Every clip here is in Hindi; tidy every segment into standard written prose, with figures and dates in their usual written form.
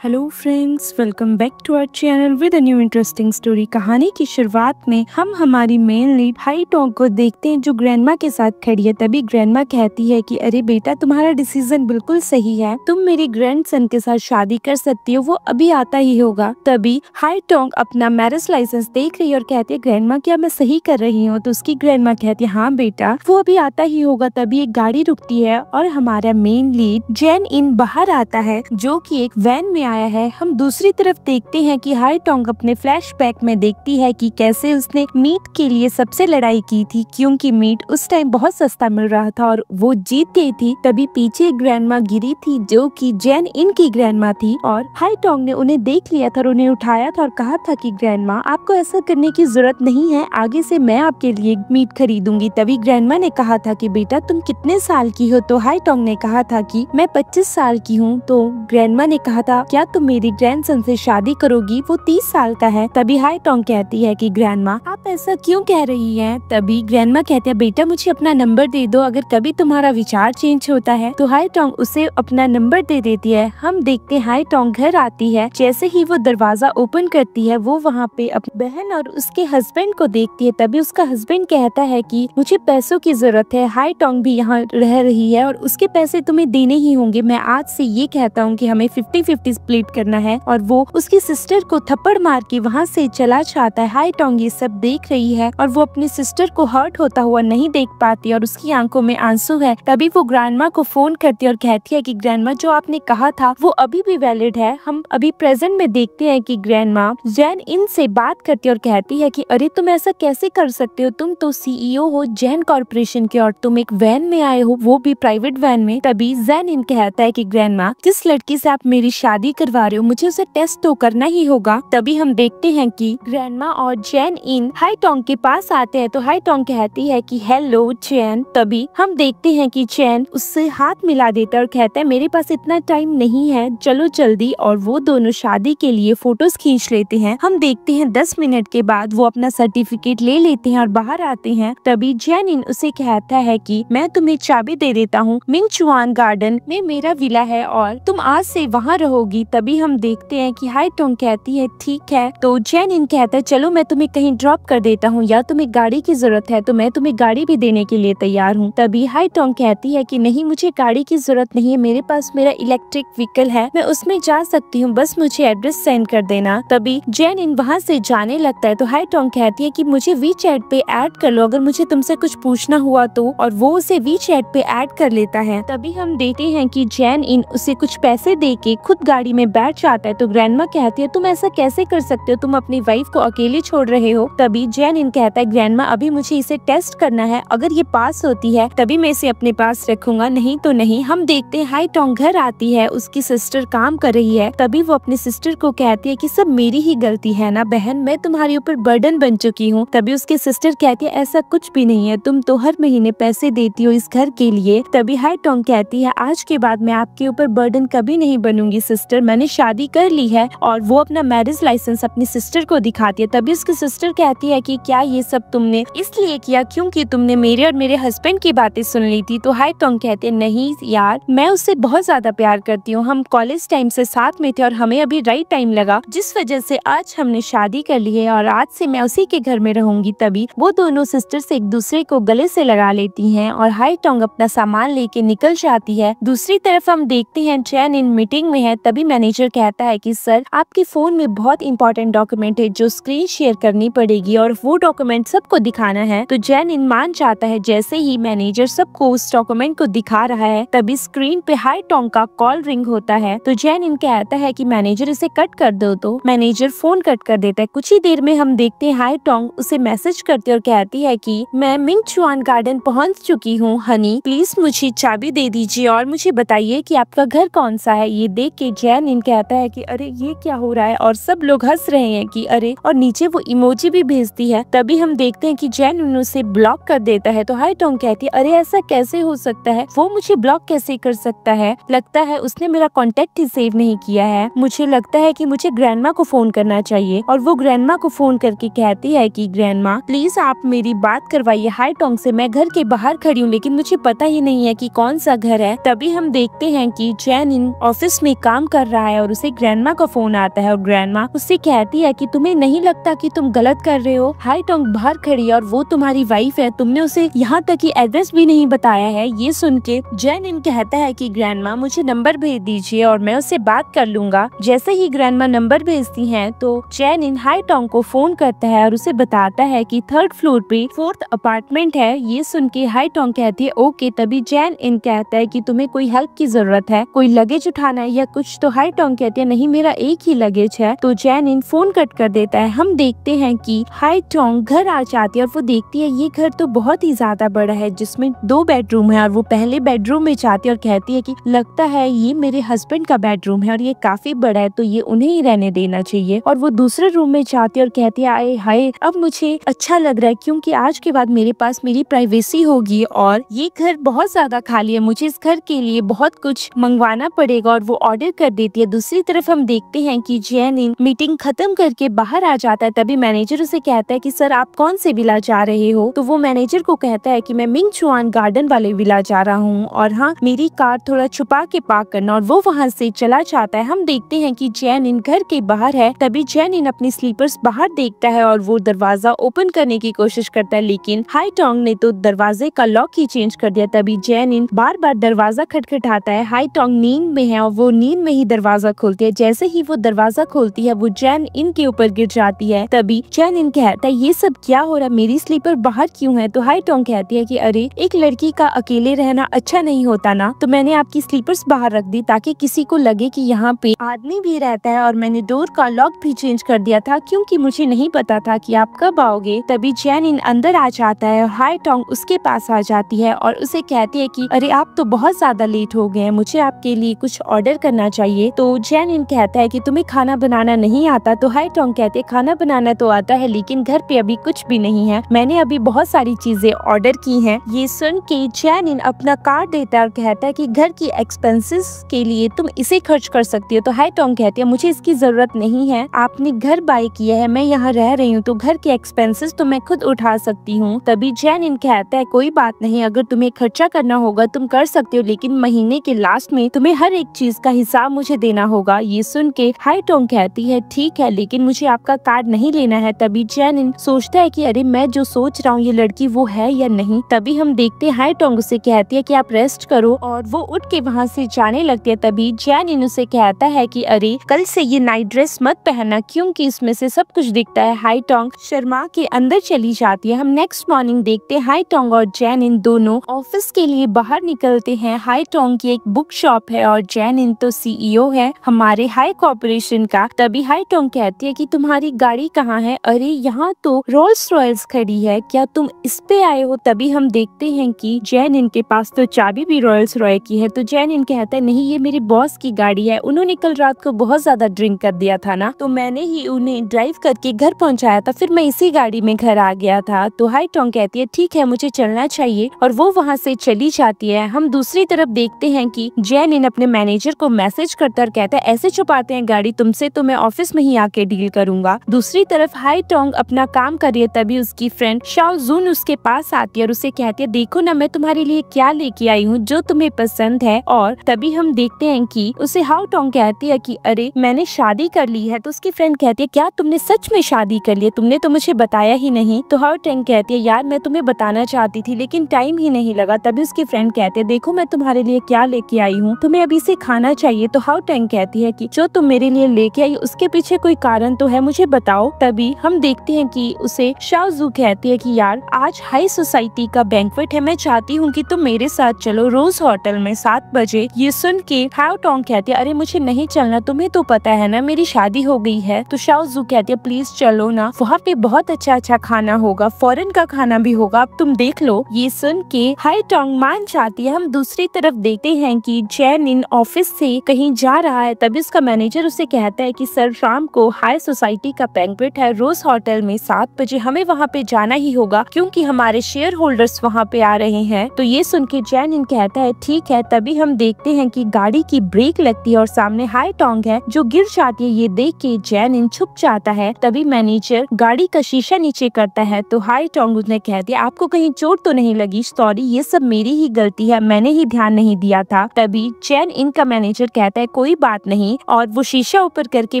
Hello friends, welcome back to our channel with a new interesting story. कहानी की शुरुआत में हम हमारी मेन लीड हाई टोंग को देखते हैं जो ग्रैंडमा के साथ खड़ी है। तभी ग्रैंडमा कहती है कि अरे बेटा, तुम्हारा डिसीजन बिल्कुल सही है, तुम मेरे ग्रैंडसन के साथ शादी कर सकती हो, वो अभी आता ही होगा। तभी हाई टोंग अपना मैरिज लाइसेंस देख रही है और कहती है ग्रैंडमा, क्या मैं सही कर रही हूँ? तो उसकी ग्रैंडमा कहती है हाँ बेटा, वो अभी आता ही होगा। तभी एक गाड़ी रुकती है और हमारा मेन लीड जैन इन बाहर आता है जो कि एक वैन में आया है। हम दूसरी तरफ देखते हैं कि हाई टोंग अपने फ्लैशबैक में देखती है कि कैसे उसने मीट के लिए सबसे लड़ाई की थी, क्योंकि मीट उस टाइम बहुत सस्ता मिल रहा था और वो जीत गई थी। तभी पीछे एक ग्रैंडमा गिरी थी जो कि जैन इन की ग्रैंडमा थी और हाई टोंग ने उन्हें देख लिया था और उन्हें उठाया था और कहा था कि ग्रैंडमा, आपको ऐसा करने की जरूरत नहीं है, आगे से मैं आपके लिए मीट खरीदूंगी। तभी ग्रैंडमा ने कहा था कि बेटा तुम कितने साल की हो? तो हाई टोंग ने कहा था कि मैं 25 साल की हूँ। तो ग्रैंडमा ने कहा था क्या तुम मेरी ग्रैंडसन से शादी करोगी? वो 30 साल का है। तभी हाई टोंग कहती है कि ग्रैंडमा, आप ऐसा क्यों कह रही हैं? तभी ग्रैंडमा कहते हैं बेटा मुझे अपना नंबर दे दो, अगर कभी तुम्हारा विचार चेंज होता है। तो हाई टोंग उसे अपना नंबर दे देती है। हम देखते हैं हाई टोंग घर आती है। जैसे ही वो दरवाजा ओपन करती है वो वहाँ पे अपनी बहन और उसके हस्बैंड को देखती है। तभी उसका हस्बैंड कहता है कि मुझे पैसों की जरूरत है, हाई टोंग भी यहाँ रह रही है और उसके पैसे तुम्हें देने ही होंगे। मैं आज से ये कहता हूँ कि हमें 50-50 स्प्लिट करना है। और वो उसकी सिस्टर को थप्पड़ मार के वहाँ से चला जाता है। हाई टोंग ये सब देख रही है और वो अपनी सिस्टर को हर्ट होता हुआ नहीं देख पाती और उसकी आंखों में आंसू है। तभी वो ग्रैंडमा को फोन करती है और कहती है कि ग्रैंडमा, जो आपने कहा था वो अभी भी वैलिड है। हम अभी प्रेजेंट में देखते हैं कि ग्रैंडमा जैन इन से बात करती है और कहती है कि अरे तुम ऐसा कैसे कर सकते हो, तुम तो सीईओ हो जैन कॉर्पोरेशन के और तुम एक वैन में आए हो, वो भी प्राइवेट वैन में। तभी जैन इन कहता है कि ग्रैंडमा, जिस लड़की से आप मेरी शादी करवा रहे हो मुझे उसे टेस्ट तो करना ही होगा। तभी हम देखते हैं कि ग्रैंडमा और जैन इन हाई टोंग के पास आते हैं। तो हाई टोंग कहती है कि हेलो जैन। तभी हम देखते हैं कि जैन उससे हाथ मिला देता है और कहता है मेरे पास इतना टाइम नहीं है, चलो जल्दी। और वो दोनों शादी के लिए फोटोज खींच लेते हैं। हम देखते हैं 10 मिनट के बाद वो अपना सर्टिफिकेट ले लेते हैं और बाहर आते हैं। तभी जैन इन उसे कहता है कि मैं तुम्हें चाबी दे देता हूँ, मिंग चुआन गार्डन में मेरा विला है और तुम आज से वहाँ रहोगी। तभी हम देखते हैं कि हाई टोंग कहती है ठीक है। तो जैन इन कहता है चलो मैं तुम्हें कहीं ड्रॉप कर देता हूँ, या तुम्हें गाड़ी की जरूरत है तो मैं तुम्हें गाड़ी भी देने के लिए तैयार हूँ। तभी हाई टोंग कहती है कि नहीं, मुझे गाड़ी की जरूरत नहीं है, मेरे पास मेरा इलेक्ट्रिक व्हीकल है, मैं उसमें जा सकती हूँ, बस मुझे एड्रेस सेंड कर देना। तभी जैन इन वहाँ से जाने लगता है। तो हाई टोंग कहती है कि मुझे वीचैट पे ऐड कर लो अगर मुझे तुमसे कुछ पूछना हुआ तो, और वो उसे वीचैट पे ऐड कर लेता है। तभी हम देखते हैं कि जैन इन उसे कुछ पैसे दे के खुद गाड़ी में बैठ जाता है। तो ग्रैंडमा कहती है तुम ऐसा कैसे कर सकते हो, तुम अपनी वाइफ को अकेले छोड़ रहे हो। तभी जैन इन कहता है ग्रैंडमा, अभी मुझे इसे टेस्ट करना है, अगर ये पास होती है तभी मैं इसे अपने पास रखूंगा, नहीं तो नहीं। हम देखते हैं हाई टोंग घर आती है, उसकी सिस्टर काम कर रही है। तभी वो अपनी सिस्टर को कहती है कि सब मेरी ही गलती है ना बहन, मैं तुम्हारे ऊपर बर्डन बन चुकी हूँ। तभी उसकी सिस्टर कहती है ऐसा कुछ भी नहीं है, तुम तो हर महीने पैसे देती हो इस घर के लिए। तभी हाई टोंग कहती है आज के बाद मैं आपके ऊपर बर्डन कभी नहीं बनूंगी सिस्टर, मैंने शादी कर ली है। और वो अपना मैरिज लाइसेंस अपनी सिस्टर को दिखाती है। तभी उसकी सिस्टर कहती है कि क्या ये सब तुमने इसलिए किया क्योंकि तुमने मेरे और मेरे हस्बैंड की बातें सुन ली थी? तो हाई टोंग कहते हैं नहीं यार, मैं उससे बहुत ज्यादा प्यार करती हूँ, हम कॉलेज टाइम से साथ में थे और हमें अभी राइट टाइम लगा जिस वजह से आज हमने शादी कर ली है और आज से मैं उसी के घर में रहूंगी। तभी वो दोनों सिस्टर्स एक दूसरे को गले से लगा लेती हैं और हाई टोंग अपना सामान लेके निकल जाती है। दूसरी तरफ हम देखते हैं जैन इन मीटिंग में है। तभी मैनेजर कहता है कि सर आपके फोन में बहुत इंपॉर्टेंट डॉक्यूमेंट है जो स्क्रीन शेयर करनी पड़ेगी और वो डॉक्यूमेंट सबको दिखाना है। तो जैन इन मान जाता है। जैसे ही मैनेजर सबको उस डॉक्यूमेंट को दिखा रहा है तभी स्क्रीन पे हाई टोंग का कॉल रिंग होता है। तो जैन इन कहता है कि मैनेजर इसे कट कर दो। तो मैनेजर फोन कट कर देता है। कुछ ही देर में हम देखते हैं हाई टोंग उसे मैसेज करती है और कहती है कि मैं मिंग चुआन गार्डन पहुंच चुकी हूँ, हनी प्लीज मुझे चाबी दे दीजिए और मुझे बताइए कि आपका घर कौन सा है। ये देख के जैन इन कहता है कि अरे ये क्या हो रहा है, और सब लोग हंस रहे हैं कि अरे, और नीचे वो इमोजी भी भेज भेजती है। तभी हम देखते हैं कि जैन उसे ब्लॉक कर देता है। तो हाई टोंग कहती है अरे ऐसा कैसे हो सकता है, वो मुझे ब्लॉक कैसे कर सकता है, लगता है उसने मेरा कॉन्टेक्ट ही सेव नहीं किया है। मुझे लगता है कि मुझे ग्रैंडमा को फोन करना चाहिए। और वो ग्रैंडमा को फोन करके कहती है कि ग्रैंडमा प्लीज आप मेरी बात करवाइए हाई टोंग से, मैं घर के बाहर खड़ी हूँ लेकिन मुझे पता ही नहीं है कि कौन सा घर है। तभी हम देखते हैं कि जैन इन ऑफिस में काम कर रहा है और उसे ग्रैंडमा का फोन आता है और ग्रैंडमा उससे कहती है कि तुम्हें नहीं लगता कि तुम गलत कर रहे हो, हाई टोंग बाहर खड़ी है और वो तुम्हारी वाइफ है, तुमने उसे यहाँ तक कि एड्रेस भी नहीं बताया है। ये सुन के जैन इन कहता है कि ग्रैंडमा मुझे नंबर भेज दीजिए और मैं उससे बात कर लूंगा। जैसे ही ग्रैंडमा नंबर भेजती हैं तो जैन इन हाई टोंग को फोन करता है और उसे बताता है कि 3rd फ्लोर पे 4th अपार्टमेंट है। ये सुन के हाई टोंग कहती है ओके। तभी जैन इन कहता है कि तुम्हें कोई हेल्प की जरूरत है, कोई लगेज उठाना है या कुछ। तो हाई टोंग कहती है नहीं मेरा एक ही लगेज है। तो जैन इन फोन कट कर देता है। हम देखते हैं कि हाई टोंग घर आ जाती है और वो देखती है ये घर तो बहुत ही ज्यादा बड़ा है जिसमें 2 बेडरूम है और वो पहले बेडरूम में जाती है और कहती है कि लगता है ये मेरे हस्बैंड का बेडरूम है और ये काफी बड़ा है तो ये उन्हें ही रहने देना चाहिए। और वो दूसरे रूम में जाती है और कहती है आए हाय अब मुझे अच्छा लग रहा है क्योंकि आज के बाद मेरे पास मेरी प्राइवेसी होगी और ये घर बहुत ज्यादा खाली है, मुझे इस घर के लिए बहुत कुछ मंगवाना पड़ेगा। और वो ऑर्डर कर देती है। दूसरी तरफ हम देखते हैं कि जैन इन मीटिंग खत्म करके बाहर आ जाता है। तभी मैनेजर उसे कहता है कि सर आप कौन से विला जा रहे हो। तो वो मैनेजर को कहता है कि मैं मिंग चुआन गार्डन वाले विला जा रहा हूँ और हाँ मेरी कार थोड़ा छुपा के पार्क करना। और वो वहाँ से चला जाता है। हम देखते हैं कि जैन इन घर के बाहर है। तभी जैन इन अपनी स्लीपर्स बाहर देखता है और वो दरवाजा ओपन करने की कोशिश करता है लेकिन हाई टोंग ने तो दरवाजे का लॉक ही चेंज कर दिया। तभी जैन इन बार बार दरवाजा खटखटाता है। हाई टोंग नींद में है और वो नींद में ही दरवाजा खोलती है। जैसे ही वो दरवाजा खोलती है वो जैन इन के ऊपर गिर जाती है। तभी जैन इन कहता है ये सब क्या हो रहा है, मेरी स्लीपर बाहर क्यों है। तो हाई टोंग कहती है कि अरे एक लड़की का अकेले रहना अच्छा नहीं होता ना, तो मैंने आपकी स्लीपर्स बाहर रख दी ताकि किसी को लगे कि यहाँ पे आदमी भी रहता है और मैंने डोर का लॉक भी चेंज कर दिया था क्योंकि मुझे नहीं पता था कि आप कब आओगे। तभी जैन इन अंदर आ जाता है और हाई टोंग उसके पास आ जाती है और उसे कहती है कि अरे आप तो बहुत ज्यादा लेट हो गए हैं, मुझे आपके लिए कुछ ऑर्डर करना चाहिए। तो जैन इन कहता है कि तुम्हें खाना बनाना नहीं आता। तो हाई टोंग कहते हैं खाना बनाना तो आता है लेकिन घर पे अभी कुछ भी नहीं है, मैंने अभी बहुत सारी चीजें ऑर्डर की हैं। ये सुन के जैन इन अपना कार्ड देता है और कहता है कि घर की एक्सपेंसेस के लिए तुम इसे खर्च कर सकती हो। तो हाई टोंग कहती है मुझे इसकी जरूरत नहीं है, आपने घर बाय किया है, मैं यहाँ रह रही हूँ तो घर के एक्सपेंसेस तो मैं खुद उठा सकती हूँ। तभी जैन इन कहता है कोई बात नहीं, अगर तुम्हें खर्चा करना होगा तुम कर सकते हो लेकिन महीने के लास्ट में तुम्हें हर एक चीज का हिसाब मुझे देना होगा। ये सुन के हाई टोंग कहती है ठीक है लेकिन मुझे आपका कार्ड नहीं लेना है। तभी जैन इन सोचता है कि अरे मैं जो सोच रहा हूँ ये लड़की वो है या नहीं। तभी हम देखते हैं हाई टोंग उसे कहती है कि आप रेस्ट करो और वो उठ के वहाँ से जाने लगती है। तभी जैन इन उसे कहता है कि अरे कल से ये नाइट ड्रेस मत पहनना क्योंकि इसमें से सब कुछ दिखता है। हाई टोंग शर्मा के अंदर चली जाती है। हम नेक्स्ट मॉर्निंग देखते हैं हाई टोंग और जैन इन दोनों ऑफिस के लिए बाहर निकलते हैं। हाई टोंग की एक बुक शॉप है और जैन इन तो CEO है हमारे हाई कॉर्पोरेशन का। तभी हाई टोंग कहती है कि तुम्हारी गाड़ी कहाँ है, अरे यहाँ तो रोल्स रॉयल्स खड़ी है, क्या तुम इस पे आए हो। तभी हम देखते हैं कि जैन इन के पास तो चाबी भी रॉयल्स रॉय की है। तो जैन इन कहता है नहीं ये मेरे बॉस की गाड़ी है, उन्होंने कल रात को बहुत ज्यादा ड्रिंक कर दिया था ना, तो मैंने ही उन्हें ड्राइव करके घर पहुंचाया था, फिर मैं इसी गाड़ी में घर आ गया था। तो हाई टोंग कहती है ठीक है मुझे चलना चाहिए और वो वहाँ से चली जाती है। हम दूसरी तरफ देखते हैं कि जैन इन अपने मैनेजर को मैसेज करता और कहता है ऐसे छुपाते हैं गाड़ी तुमसे तो मैं ऑफिस में ही आके डील करूंगा। दूसरी तरफ हाई टोंग अपना काम कर रही है। तभी उसकी फ्रेंड शाओ जून उसके पास आती है और उसे कहती है देखो ना मैं तुम्हारे लिए क्या लेके आई हूँ जो तुम्हें पसंद है। और तभी हम देखते हैं कि उसे हाओ टोंग कहती है कि अरे मैंने शादी कर ली है। तो उसकी फ्रेंड कहती है क्या तुमने सच में शादी कर ली है, तुमने तो मुझे बताया ही नहीं। तो हाओ टोंग कहती है यार मैं तुम्हें बताना चाहती थी लेकिन टाइम ही नहीं लगा। तभी उसकी फ्रेंड कहती है देखो मैं तुम्हारे लिए क्या लेके आई हूँ, तुम्हें अभी से खाना चाहिए। तो हाओ टोंग कहती है कि जो तुम मेरे लिए लेके आई उसके पीछे कोई कारण तो है, मुझे बताओ। तभी हम देखते हैं कि उसे शाओ जू कहती है कि यार आज हाई सोसाइटी का बैंक्वेट है, मैं चाहती हूँ कि तुम मेरे साथ चलो रोज होटल में 7 बजे। ये सुन के हाओ टोंग कहती है अरे मुझे नहीं चलना, तुम्हें तो पता है ना मेरी शादी हो गई है। तो शाओ जू कहती है प्लीज चलो ना, वहाँ पे बहुत अच्छा अच्छा खाना होगा, फॉरेन का खाना भी होगा, अब तुम देख लो। ये सुन के हाई टोंग मान जाती है। हम दूसरी तरफ देखते हैं कि जैन इन ऑफिस से कहीं जा रहा है। तभी उसका मैनेजर उसे कहता है कि सर शाम को हाई सोसाइटी का बैंक्वेट है रोज होटल होटल में 7 बजे हमें वहाँ पे जाना ही होगा क्योंकि हमारे शेयर होल्डर्स वहाँ पे आ रहे हैं। तो ये सुन के जैन इन कहता है ठीक है। तभी हम देखते हैं कि गाड़ी की ब्रेक लगती है और सामने हाई टोंग है जो गिर जाती है। ये देख के जैन इन छुप जाता है। तभी मैनेजर गाड़ी का शीशा नीचे करता है तो हाई टोंग उसने कह दिया आपको कहीं चोट तो नहीं लगी? सॉरी, ये सब मेरी ही गलती है, मैंने ही ध्यान नहीं दिया था। तभी जैन इन का मैनेजर कहता है कोई बात नहीं और वो शीशा ऊपर करके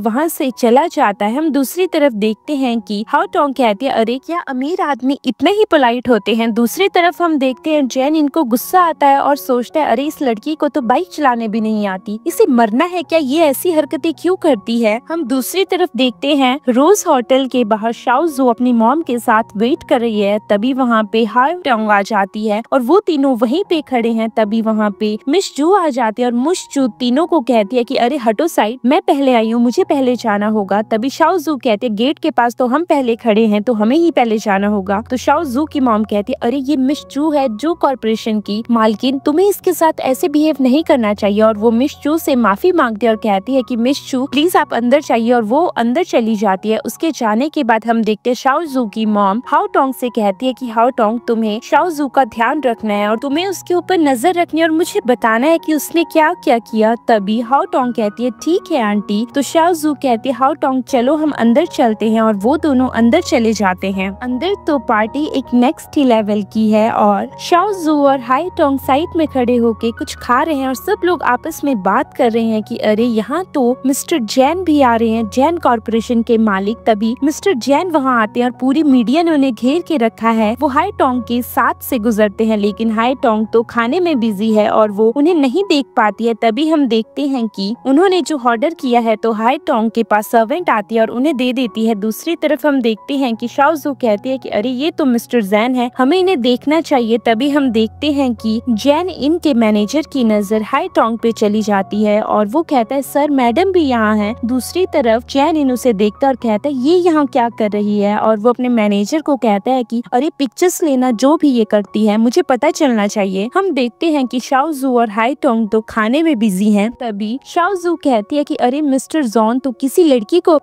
वहाँ से चला जाता है। हम दूसरी तरफ देखते हैं कि हाई टोंग कहती है अरे क्या अमीर आदमी इतने ही पोलाइट होते हैं। दूसरी तरफ हम देखते हैं जैन इनको गुस्सा आता है और सोचता है अरे इस लड़की को तो बाइक चलाने भी नहीं आती, इसे मरना है क्या, ये ऐसी हरकतें क्यों करती है। हम दूसरी तरफ देखते हैं रोज होटल के बाहर शाओजू अपनी मॉम के साथ वेट कर रही है। तभी वहाँ पे हाई टोंग आ जाती है और वो तीनों वहीं पे खड़े हैं। तभी वहाँ पे मिस जू आ जाती है और मिस जू तीनों को कहती है कि अरे हटो साइड, मैं पहले आई हूँ, मुझे पहले जाना होगा। तभी शाओजू कहते हैं गेट के पास तो हम पहले खड़े हैं तो हमें ही पहले जाना होगा। तो शाओजू की मॉम कहती है अरे ये मिस जू है, जू कॉर्पोरेशन की मालकिन, तुम्हें इसके साथ ऐसे बिहेव नहीं करना चाहिए। और वो मिस जू से माफी मांगती है और कहती है कि मिस जू प्लीज आप अंदर चाहिए और वो अंदर चली जाती है। उसके जाने के बाद हम देखते हैं शाओजू की मॉम हाओ टोंग से कहती है कि हाओ टोंग तुम्हें शाओजू का ध्यान रखना है और तुम्हें उसके ऊपर नजर रखनी है और मुझे बताना है कि उसने क्या क्या किया। तभी हाओ टोंग कहती है ठीक है आंटी। तो शाओजू कहती है हाओ टोंग चलो हम अंदर चलते हैं और वो दोनों अंदर चले जाते हैं। अंदर तो पार्टी एक नेक्स्ट ही लेवल की है और शाओजू और हाई टोंग साइड में खड़े होके कुछ खा रहे हैं और सब लोग आपस में बात कर रहे हैं कि अरे यहाँ तो मिस्टर जैन भी आ रहे हैं, जैन कॉर्पोरेशन के मालिक। तभी मिस्टर जैन वहाँ आते हैं और पूरी मीडिया ने उन्हें घेर के रखा है। वो हाई टोंग के साथ से गुजरते हैं लेकिन हाई टोंग तो खाने में बिजी है और वो उन्हें नहीं देख पाती है। तभी हम देखते हैं कि उन्होंने जो ऑर्डर किया है तो हाई टोंग के पास सर्वेंट आती है और उन्हें दे देती है। दूसरी तरफ हम देखते हैं कि शाओजू कहती है कि अरे ये तो मिस्टर जैन है, हमें इन्हें देखना चाहिए। तभी हम देखते हैं कि जैन इन के मैनेजर की नजर हाई टोंग पे चली जाती है और वो कहता है सर मैडम भी यहाँ है। दूसरी तरफ जैन इन उसे देखता है और कहता है ये यहाँ क्या कर रही है। और वो अपने मैनेजर को कहता है कि अरे पिक्चर्स लेना जो भी ये करती है मुझे पता चलना चाहिए। हम देखते हैं कि शाओजू और हाई टोंग तो खाने में बिजी हैं। तभी शाओजू कहती है कि अरे मिस्टर जॉन तो किसी लड़की को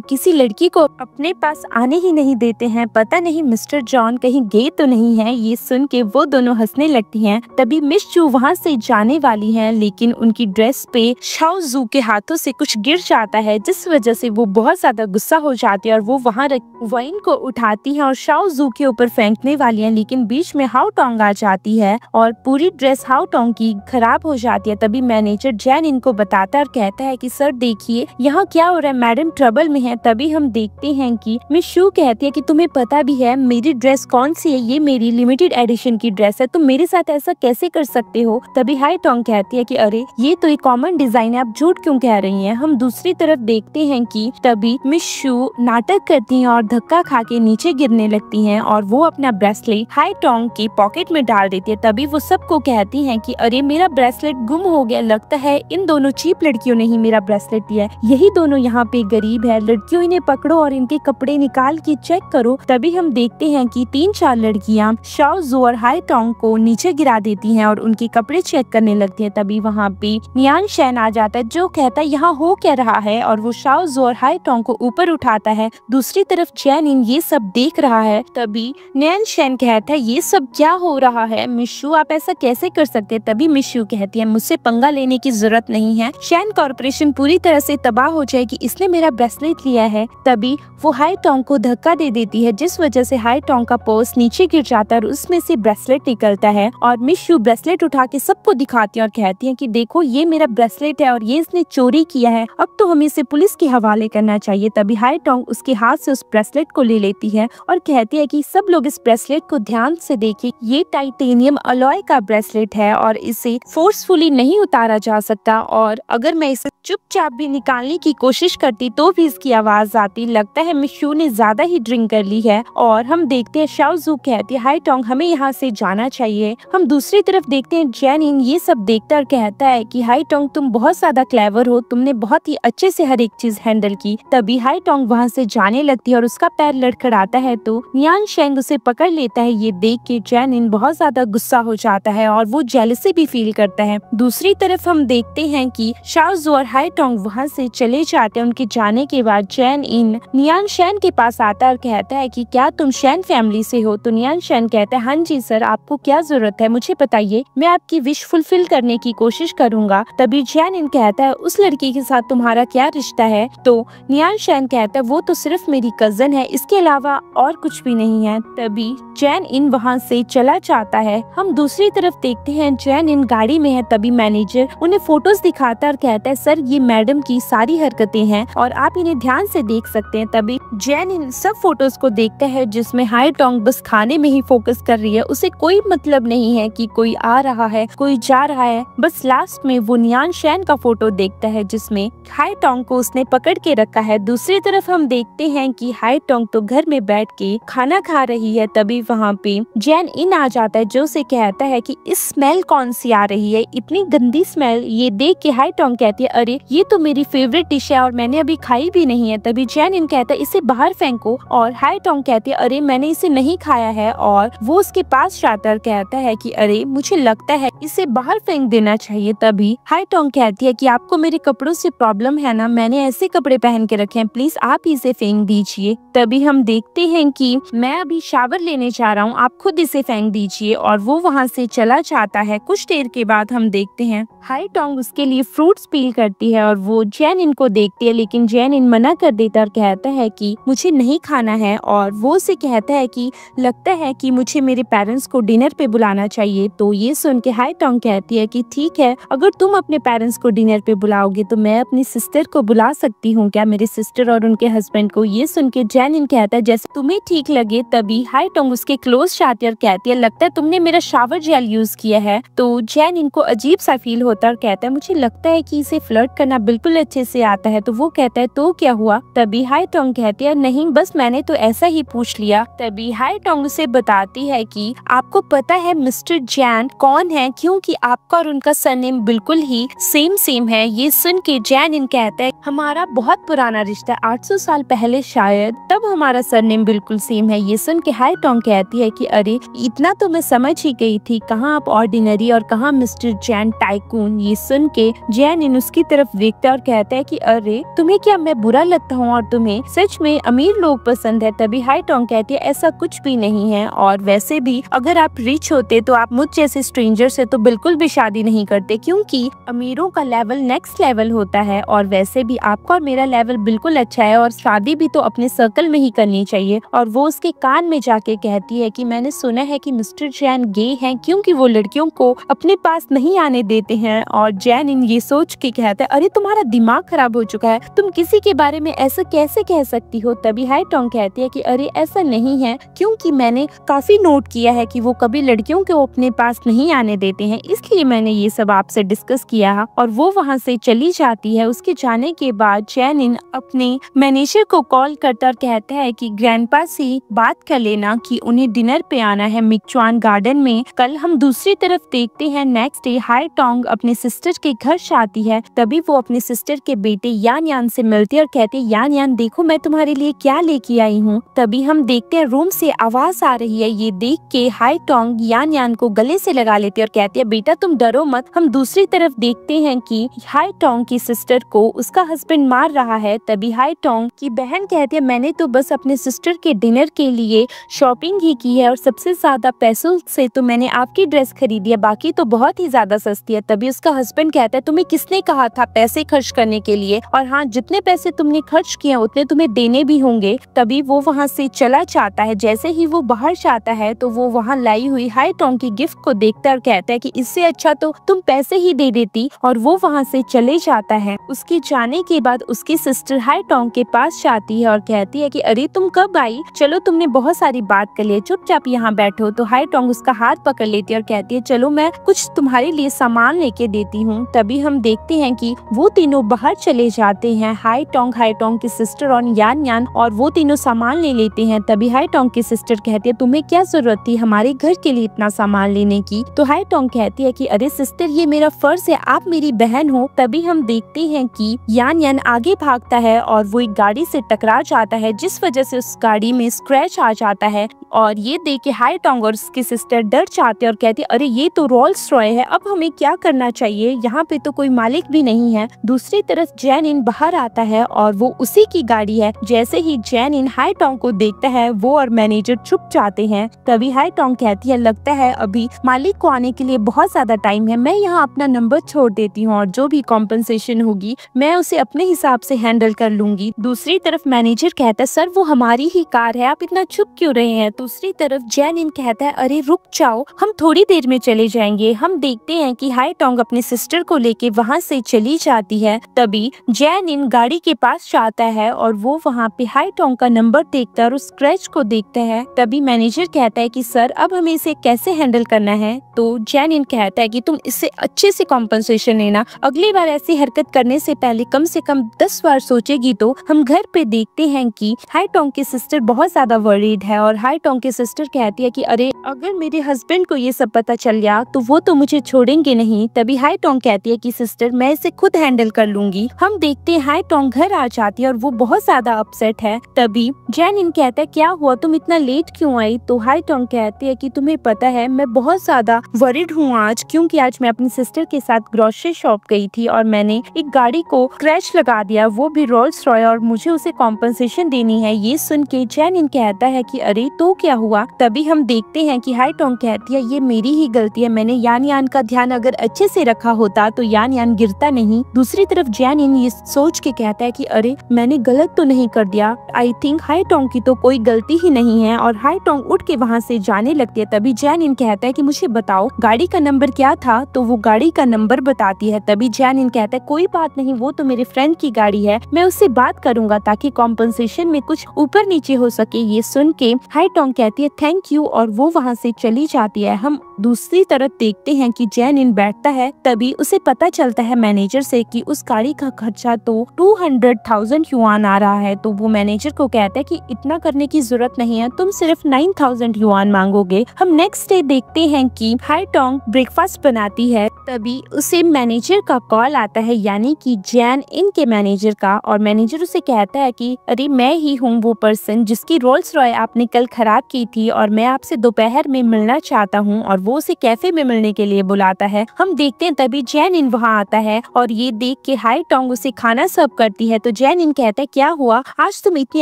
किसी लड़की को अपने पास आने ही नहीं देते हैं, पता नहीं मिस्टर जॉन कहीं गे तो नहीं है। ये सुन के वो दोनों हंसने लगती हैं। तभी मिस जू वहाँ से जाने वाली हैं लेकिन उनकी ड्रेस पे शाओजू के हाथों से कुछ गिर जाता है जिस वजह से वो बहुत ज्यादा गुस्सा हो जाती है और वो वहाँ वाइन को उठाती है और शाओजू के ऊपर फेंकने वाली है लेकिन बीच में हाओ टोंग आ जाती है और पूरी ड्रेस हाओ टोंग की खराब हो जाती है। तभी मैनेजर जैन इनको बताता है और कहता है कि सर देखिए यहाँ क्या हो रहा है, मैडम ट्रबल में है। तभी हम देखते हैं कि मिस शू कहती है कि तुम्हें पता भी है मेरी ड्रेस कौन सी है, ये मेरी लिमिटेड एडिशन की ड्रेस है, तुम मेरे साथ ऐसा कैसे कर सकते हो। तभी हाई टोंग कहती है कि अरे ये तो एक कॉमन डिजाइन है, आप झूठ क्यों कह रही हैं। हम दूसरी तरफ देखते हैं कि तभी मिस शू नाटक करती हैं और धक्का खा के नीचे गिरने लगती हैं और वो अपना ब्रेसलेट हाई टोंग की पॉकेट में डाल देती है। तभी वो सबको कहती हैं कि अरे मेरा ब्रेसलेट गुम हो गया, लगता है इन दोनों चीप लड़कियों ने ही मेरा ब्रेसलेट दिया है, यही दोनों यहाँ पे गरीब है, लड़कियों इन्हें पकड़ो और इनके कपड़े निकाल के चेक करो। तभी हम देखते हैं कि 3-4 लड़कियाँ शाओजू और हाई टोंग को नीचे गिरा देती हैं और उनके कपड़े चेक करने लगती हैं। तभी वहाँ पे नियान शेन आ जाता है जो कहता है यहाँ हो क्या रहा है और वो शाओजू और हाई टोंग को ऊपर उठाता है। दूसरी तरफ जैन इन ये सब देख रहा है। तभी नियान शेन कहता है ये सब क्या हो रहा है, मिशू आप ऐसा कैसे कर सकते हैं। तभी मिशू कहती है मुझसे पंगा लेने की जरूरत नहीं है, शैन कॉर्पोरेशन पूरी तरह से तबाह हो जाएगी, इसने मेरा ब्रेसलेट लिया है। तभी वो हाई टोंग को धक्का दे देती है जिस वजह से हाई टोंग का पर्स नीचे गिर जाता है और उसमें से ब्रेसलेट निकलता है और मिशू ब्रेसलेट उठा के सबको दिखाती है और कहती है कि देखो ये मेरा ब्रेसलेट है और ये इसने चोरी किया है, अब तो हमें इसे पुलिस के हवाले करना चाहिए। तभी हाई टोंग उसके हाथ से उस ब्रेसलेट को ले लेती है और कहती है कि सब लोग इस ब्रेसलेट को ध्यान से देखिए, ये टाइटेनियम अलॉय का ब्रेसलेट है और इसे फोर्सफुली नहीं उतारा जा सकता और अगर मैं इसे चुपचाप भी निकालने की कोशिश करती तो भी इसकी आवाज आती। लगता है मिशू ने ज्यादा ही ड्रिंक कर ली है। और हम देखते हैं शाओजू कहती है हाई टोंग हमें यहाँ से जाना चाहिए। हम दूसरी तरफ देखते हैं जैन इन ये सब देखता और कहता है कि हाई टोंग तुम बहुत ज्यादा क्लेवर हो, तुमने बहुत ही अच्छे से हर एक चीज हैंडल की। तभी हाई टोंग वहाँ से जाने लगती है और उसका पैर लड़खड़ाता है तो नियान शेंग उसे पकड़ लेता है। ये देख के जैन इन बहुत ज्यादा गुस्सा हो जाता है और वो जेलसी भी फील करता है। दूसरी तरफ हम देखते हैं कि शाओजू और हाई टोंग टोंग वहाँ से चले जाते हैं। उनके जाने के बाद जैन इन नियान शैन के पास आता है और कहता है कि क्या तुम शैन फैमिली से हो? तो नियान शैन कहता है हाँ जी सर, आपको क्या जरूरत है, मुझे बताइए, मैं आपकी विश फुलफिल करने की कोशिश करूंगा। तभी जैन इन कहता है उस लड़की के साथ तुम्हारा क्या रिश्ता है? तो नियान शैन कहता है वो तो सिर्फ मेरी कजन है, इसके अलावा और कुछ भी नहीं है। तभी जैन इन वहाँ से चला जाता है। हम दूसरी तरफ देखते हैं जैन इन गाड़ी में है। तभी मैनेजर उन्हें फोटोज दिखाता है और कहता है सर ये मैडम की सारी हरकतें हैं और आप इन्हें ध्यान से देख सकते हैं। तभी जैन इन सब फोटोज को देखता है जिसमें हाई टोंग बस खाने में ही फोकस कर रही है, उसे कोई मतलब नहीं है कि कोई आ रहा है कोई जा रहा है। बस लास्ट में वो नियान शैन का फोटो देखता है जिसमें हाई टोंग को उसने पकड़ के रखा है। दूसरी तरफ हम देखते हैं कि हाई टोंग तो घर में बैठ के खाना खा रही है। तभी वहाँ पे जैन इन आ जाता है जो उसे कहता है कि इस स्मेल कौन सी आ रही है, इतनी गंदी स्मेल। ये देख के हाई टोंग कहती है अरे ये तो मेरी फेवरेट डिश है और मैंने अभी खाई भी नहीं है। तभी जैन इन कहता है इसे बाहर फेंको और हाई टोंग कहती है अरे मैंने इसे नहीं खाया है और वो उसके पास जाता है कहता है कि अरे मुझे लगता है इसे बाहर फेंक देना चाहिए। तभी हाई टोंग कहती है कि आपको मेरे कपड़ों से प्रॉब्लम है ना, मैंने ऐसे कपड़े पहन के रखे हैं, प्लीज आप इसे फेंक दीजिए। तभी हम देखते हैं कि मैं अभी शावर लेने जा रहा हूँ, आप खुद इसे फेंक दीजिए और वो वहाँ से चला जाता है। कुछ देर के बाद हम देखते हैं हाई टोंग उसके लिए फ्रूट्स पील करती है और वो जैन इन को देखती है लेकिन जैन इन मना कर देता और कहता है कि मुझे नहीं खाना है और वो उसे कहता है कि लगता है कि मुझे मेरे पेरेंट्स को डिनर पे बुलाना चाहिए। तो ये सुन के हाई टोंग कहती है कि ठीक है, अगर तुम अपने पेरेंट्स को डिनर पे बुलाओगे तो मैं अपनी सिस्टर को बुला सकती हूँ क्या, मेरे सिस्टर और उनके हस्बैंड को। ये सुन के जैन इन कहता है जैसे तुम्हें ठीक लगे। तभी हाई टोंग उसके क्लोज जाती है और कहती है लगता है तुमने मेरा शावर जेल यूज किया है। तो जैन इनको अजीब सा फील होता है और कहता है मुझे लगता है कि इसे फ्लर्ट करना बिल्कुल अच्छे से आता है। तो वो कहता है तो क्या हुआ? तभी हाई टोंग कहती है नहीं बस मैंने तो ऐसा ही पूछ लिया। तभी हाई टोंग उसे बताती है कि आपको पता है मिस्टर जैन कौन है, क्योंकि आपका और उनका सरनेम बिल्कुल ही सेम है। ये सुन के जैन इन कहता है हमारा बहुत पुराना रिश्ता है, 800 साल पहले शायद, तब हमारा सरनेम बिल्कुल सेम है। ये सुन के हाई टोंग कहती है कि अरे इतना तो मैं समझ ही गई थी, कहाँ आप ऑर्डिनरी और कहाँ मिस्टर जैन टाइकून। ये सुन के जैन इन उसकी तरफ देखता है और कहता है कि अरे तुम्हें क्या मैं बुरा लगता हूँ और तुम्हें सच में अमीर लोग पसंद है? तभी हाई टोंग कहती है ऐसा कुछ भी नहीं है और वैसे भी अगर आप रिच होते तो आप मुझ जैसे स्ट्रेंजर से तो बिल्कुल भी शादी नहीं करते, क्योंकि अमीरों का लेवल नेक्स्ट लेवल होता है और वैसे भी आपका और मेरा लेवल बिल्कुल अच्छा है और शादी भी तो अपने सर्कल में ही करनी चाहिए। और वो उसके कान में जाके कहती है कि मैंने सुना है कि मिस्टर जैन गे हैं क्योंकि वो लड़कियों को अपने पास नहीं आने देते हैं। और जैन इन ये सोच के कहता है अरे तुम्हारा दिमाग खराब हो चुका है, तुम किसी के बारे में ऐसा कैसे कह सकती हो? तभी हाई टोंग कहती है कि अरे ऐसा नहीं है, क्योंकि मैंने काफी नोट किया है कि वो कभी लड़कियों को अपने पास नहीं आने देते हैं, इसलिए मैंने ये सब आपसे डिस्कस किया। और वो वहाँ से चली जाती है। उसके जाने के बाद जैन इन अपने मैनेजर को कॉल करता और कहता है कि ग्रैंडपा से बात कर लेना कि उन्हें डिनर पे आना है मिकचुआन गार्डन में कल। हम दूसरी तरफ देखते हैं नेक्स्ट डे हाई टोंग अपने सिस्टर के घर जाती है। तभी वो अपने सिस्टर के बेटे यान यान से मिलती है और कहती है यान यान देखो मैं तुम्हारे लिए क्या लेके आई हूँ। तभी हम देखते हैं रूम से आवाज आ रही है। ये देख के हाई टोंग यान यान को गले से लगा लेती है और कहती है बेटा तुम डरो मत। हम दूसरी तरफ देखते हैं कि हाई टोंग की सिस्टर को उसका हस्बैंड मार रहा है। तभी हाई टोंग की बहन कहती है मैंने तो बस अपने सिस्टर के डिनर के लिए शॉपिंग ही की है और सबसे ज्यादा पैसों से तो मैंने आपकी ड्रेस खरीदी है, बाकी तो बहुत ही ज्यादा सस्ती है। तभी उसका हस्बैंड कहता है तुम्हें किसने कहा था पैसे खर्च करने के लिए, और हाँ जितने पैसे तुमने खर्च किए उतने तुम्हें देने भी होंगे। तभी वो वहाँ से चला जाता है। जैसे ही वो बाहर जाता है तो वो वहाँ लाई हुई हाई टोंग की गिफ्ट को देखता है और कहता है कि इससे अच्छा तो तुम पैसे ही दे देती, और वो वहाँ से चले जाता है। उसके जाने के बाद उसकी सिस्टर हाई टोंग के पास जाती है और कहती है कि अरे तुम कब आई, चलो तुमने बहुत सारी बात कर ली, चुपचाप यहाँ बैठो। तो हाई टोंग उसका हाथ पकड़ लेती है और कहती है चलो मैं कुछ तुम्हारे लिए सामान लेके देती हूँ। तभी हम देखते हैं कि वो तीनों बाहर चले जाते हैं, हाई टोंग की सिस्टर और यान यान, और वो तीनों सामान ले लेते हैं। तभी हाई टोंग की सिस्टर कहती है तुम्हें क्या जरूरत थी हमारे घर के लिए इतना सामान लेने की? तो हाई टोंग कहती है कि अरे सिस्टर ये मेरा फर्ज है, आप मेरी बहन हो। तभी हम देखते हैं कि यान यान आगे भागता है और वो एक गाड़ी से टकरा जाता है, जिस वजह से उस गाड़ी में स्क्रैच आ जाता है। और ये देख के हाई टोंग और उसकी सिस्टर डर जाते हैं और कहती है अरे ये तो रोल्स रॉय है, अब हमें क्या करना चाहिए, यहाँ पे तो कोई मालिक भी नहीं है। दूसरी तरफ जैन इन बाहर आता है और वो उसी की गाड़ी है। जैसे ही जैन इन हाई टोंग को देखता है वो और मैनेजर चुप जाते हैं। तभी हाई टोंग कहती है लगता है अभी मालिक को आने के लिए बहुत ज्यादा टाइम है, मैं यहाँ अपना नंबर छोड़ देती हूँ और जो भी कॉम्पनसेशन होगी मैं उसे अपने हिसाब से हैंडल कर लूंगी। दूसरी तरफ मैनेजर कहता है सर वो हमारी ही कार है, आप इतना चुप क्यों रहे हैं। दूसरी तरफ जैन इन कहता है अरे रुक जाओ, हम थोड़ी देर में चले जाएंगे। हम देखते हैं कि हाई टोंग अपने सिस्टर को लेके वहाँ से चली जाती है। तभी जैन इन गाड़ी के पास जाता है और वो वहाँ पे हाई टोंग का नंबर देखता है और उस स्क्रैच को देखता है। तभी मैनेजर कहता है कि सर अब हमें इसे कैसे हैंडल करना है। तो जैन इन कहता है कि तुम इससे अच्छे से कॉम्पनसेशन लेना, अगली बार ऐसी हरकत करने से पहले कम से कम 10 बार सोचेगी। तो हम घर पे देखते हैं कि हाई टोंग की सिस्टर बहुत ज्यादा वरीड है और हाई टोंग की सिस्टर कहती है कि अरे अगर मेरे हस्बैंड को ये सब पता चल गया तो वो तो मुझे छोड़ेंगे नहीं। तभी हाई टोंग कहती है कि सिस्टर मैं इसे खुद हैंडल कर लूंगी। हम देखते हैं हाई टोंग घर आ जाती है और वो बहुत ज्यादा अपसेट है। तभी जैन इन कहता है क्या हुआ, तुम इतना लेट क्यों आई। तो हाई टोंग कहती है कि तुम्हें पता है मैं बहुत ज्यादा वरीड हूँ आज, क्योंकि आज मैं अपनी सिस्टर के साथ ग्रोसरी शॉप गई थी और मैंने एक गाड़ी को क्रैश लगा दिया, वो भी रोल्स रॉय, और मुझे उसे कॉम्पनसेशन देनी है। ये सुन के जैन इन कहता है कि अरे तो क्या हुआ। तभी हम देखते हैं कि हाई टोंग कहती है ये मेरी ही गलती है, मैंने यान यान का ध्यान अगर अच्छे से रखा होता तो यान यान गिरता नहीं। दूसरी तरफ जैन इन ये सोच के कहता है कि अरे मैंने गलत तो नहीं कर दिया, आई थिंक हाई टोंग की तो कोई गलती ही नहीं है। और हाई टोंग उठ के वहाँ से जाने लगती है। तभी जैन इन कहता है कि मुझे बताओ गाड़ी का नंबर क्या था। तो वो गाड़ी का नंबर बताती है। तभी जैन इन कहता है कोई बात नहीं, वो तो मेरे फ्रेंड की गाड़ी है, मैं उससे बात करूंगा ताकि कॉम्पनसेशन में कुछ ऊपर नीचे हो सके। ये सुन के हाई टोंग कहती है थैंक यू और वो वहाँ से चली जाती है। हम दूसरी तरफ देखते हैं कि जैन इन बैठता है। तभी उसे पता चलता है मैनेजर से कि उस गाड़ी का खर्चा तो 200,000 युआन आ रहा है। तो वो मैनेजर को कहता है कि इतना करने की जरूरत नहीं है, तुम सिर्फ 9,000 युआन मांगोगे। हम नेक्स्ट डे देखते हैं कि हाई टोंग ब्रेकफास्ट बनाती है। तभी उसे मैनेजर का कॉल आता है, यानी कि जैन इन के मैनेजर का। और मैनेजर उसे कहता है कि अरे मैं ही हूँ वो पर्सन जिसकी रोल्स रॉय आपने कल खराब की थी और मैं आपसे दोपहर में मिलना चाहता हूँ। और वो उसे कैफे में मिलने के लिए बुलाता है। हम देखते हैं तभी जैन इन वहाँ आता है और ये देख के हाई टोंग उसे खाना सर्व करती है। तो जैन इन कहता है क्या हुआ, आज तुम इतनी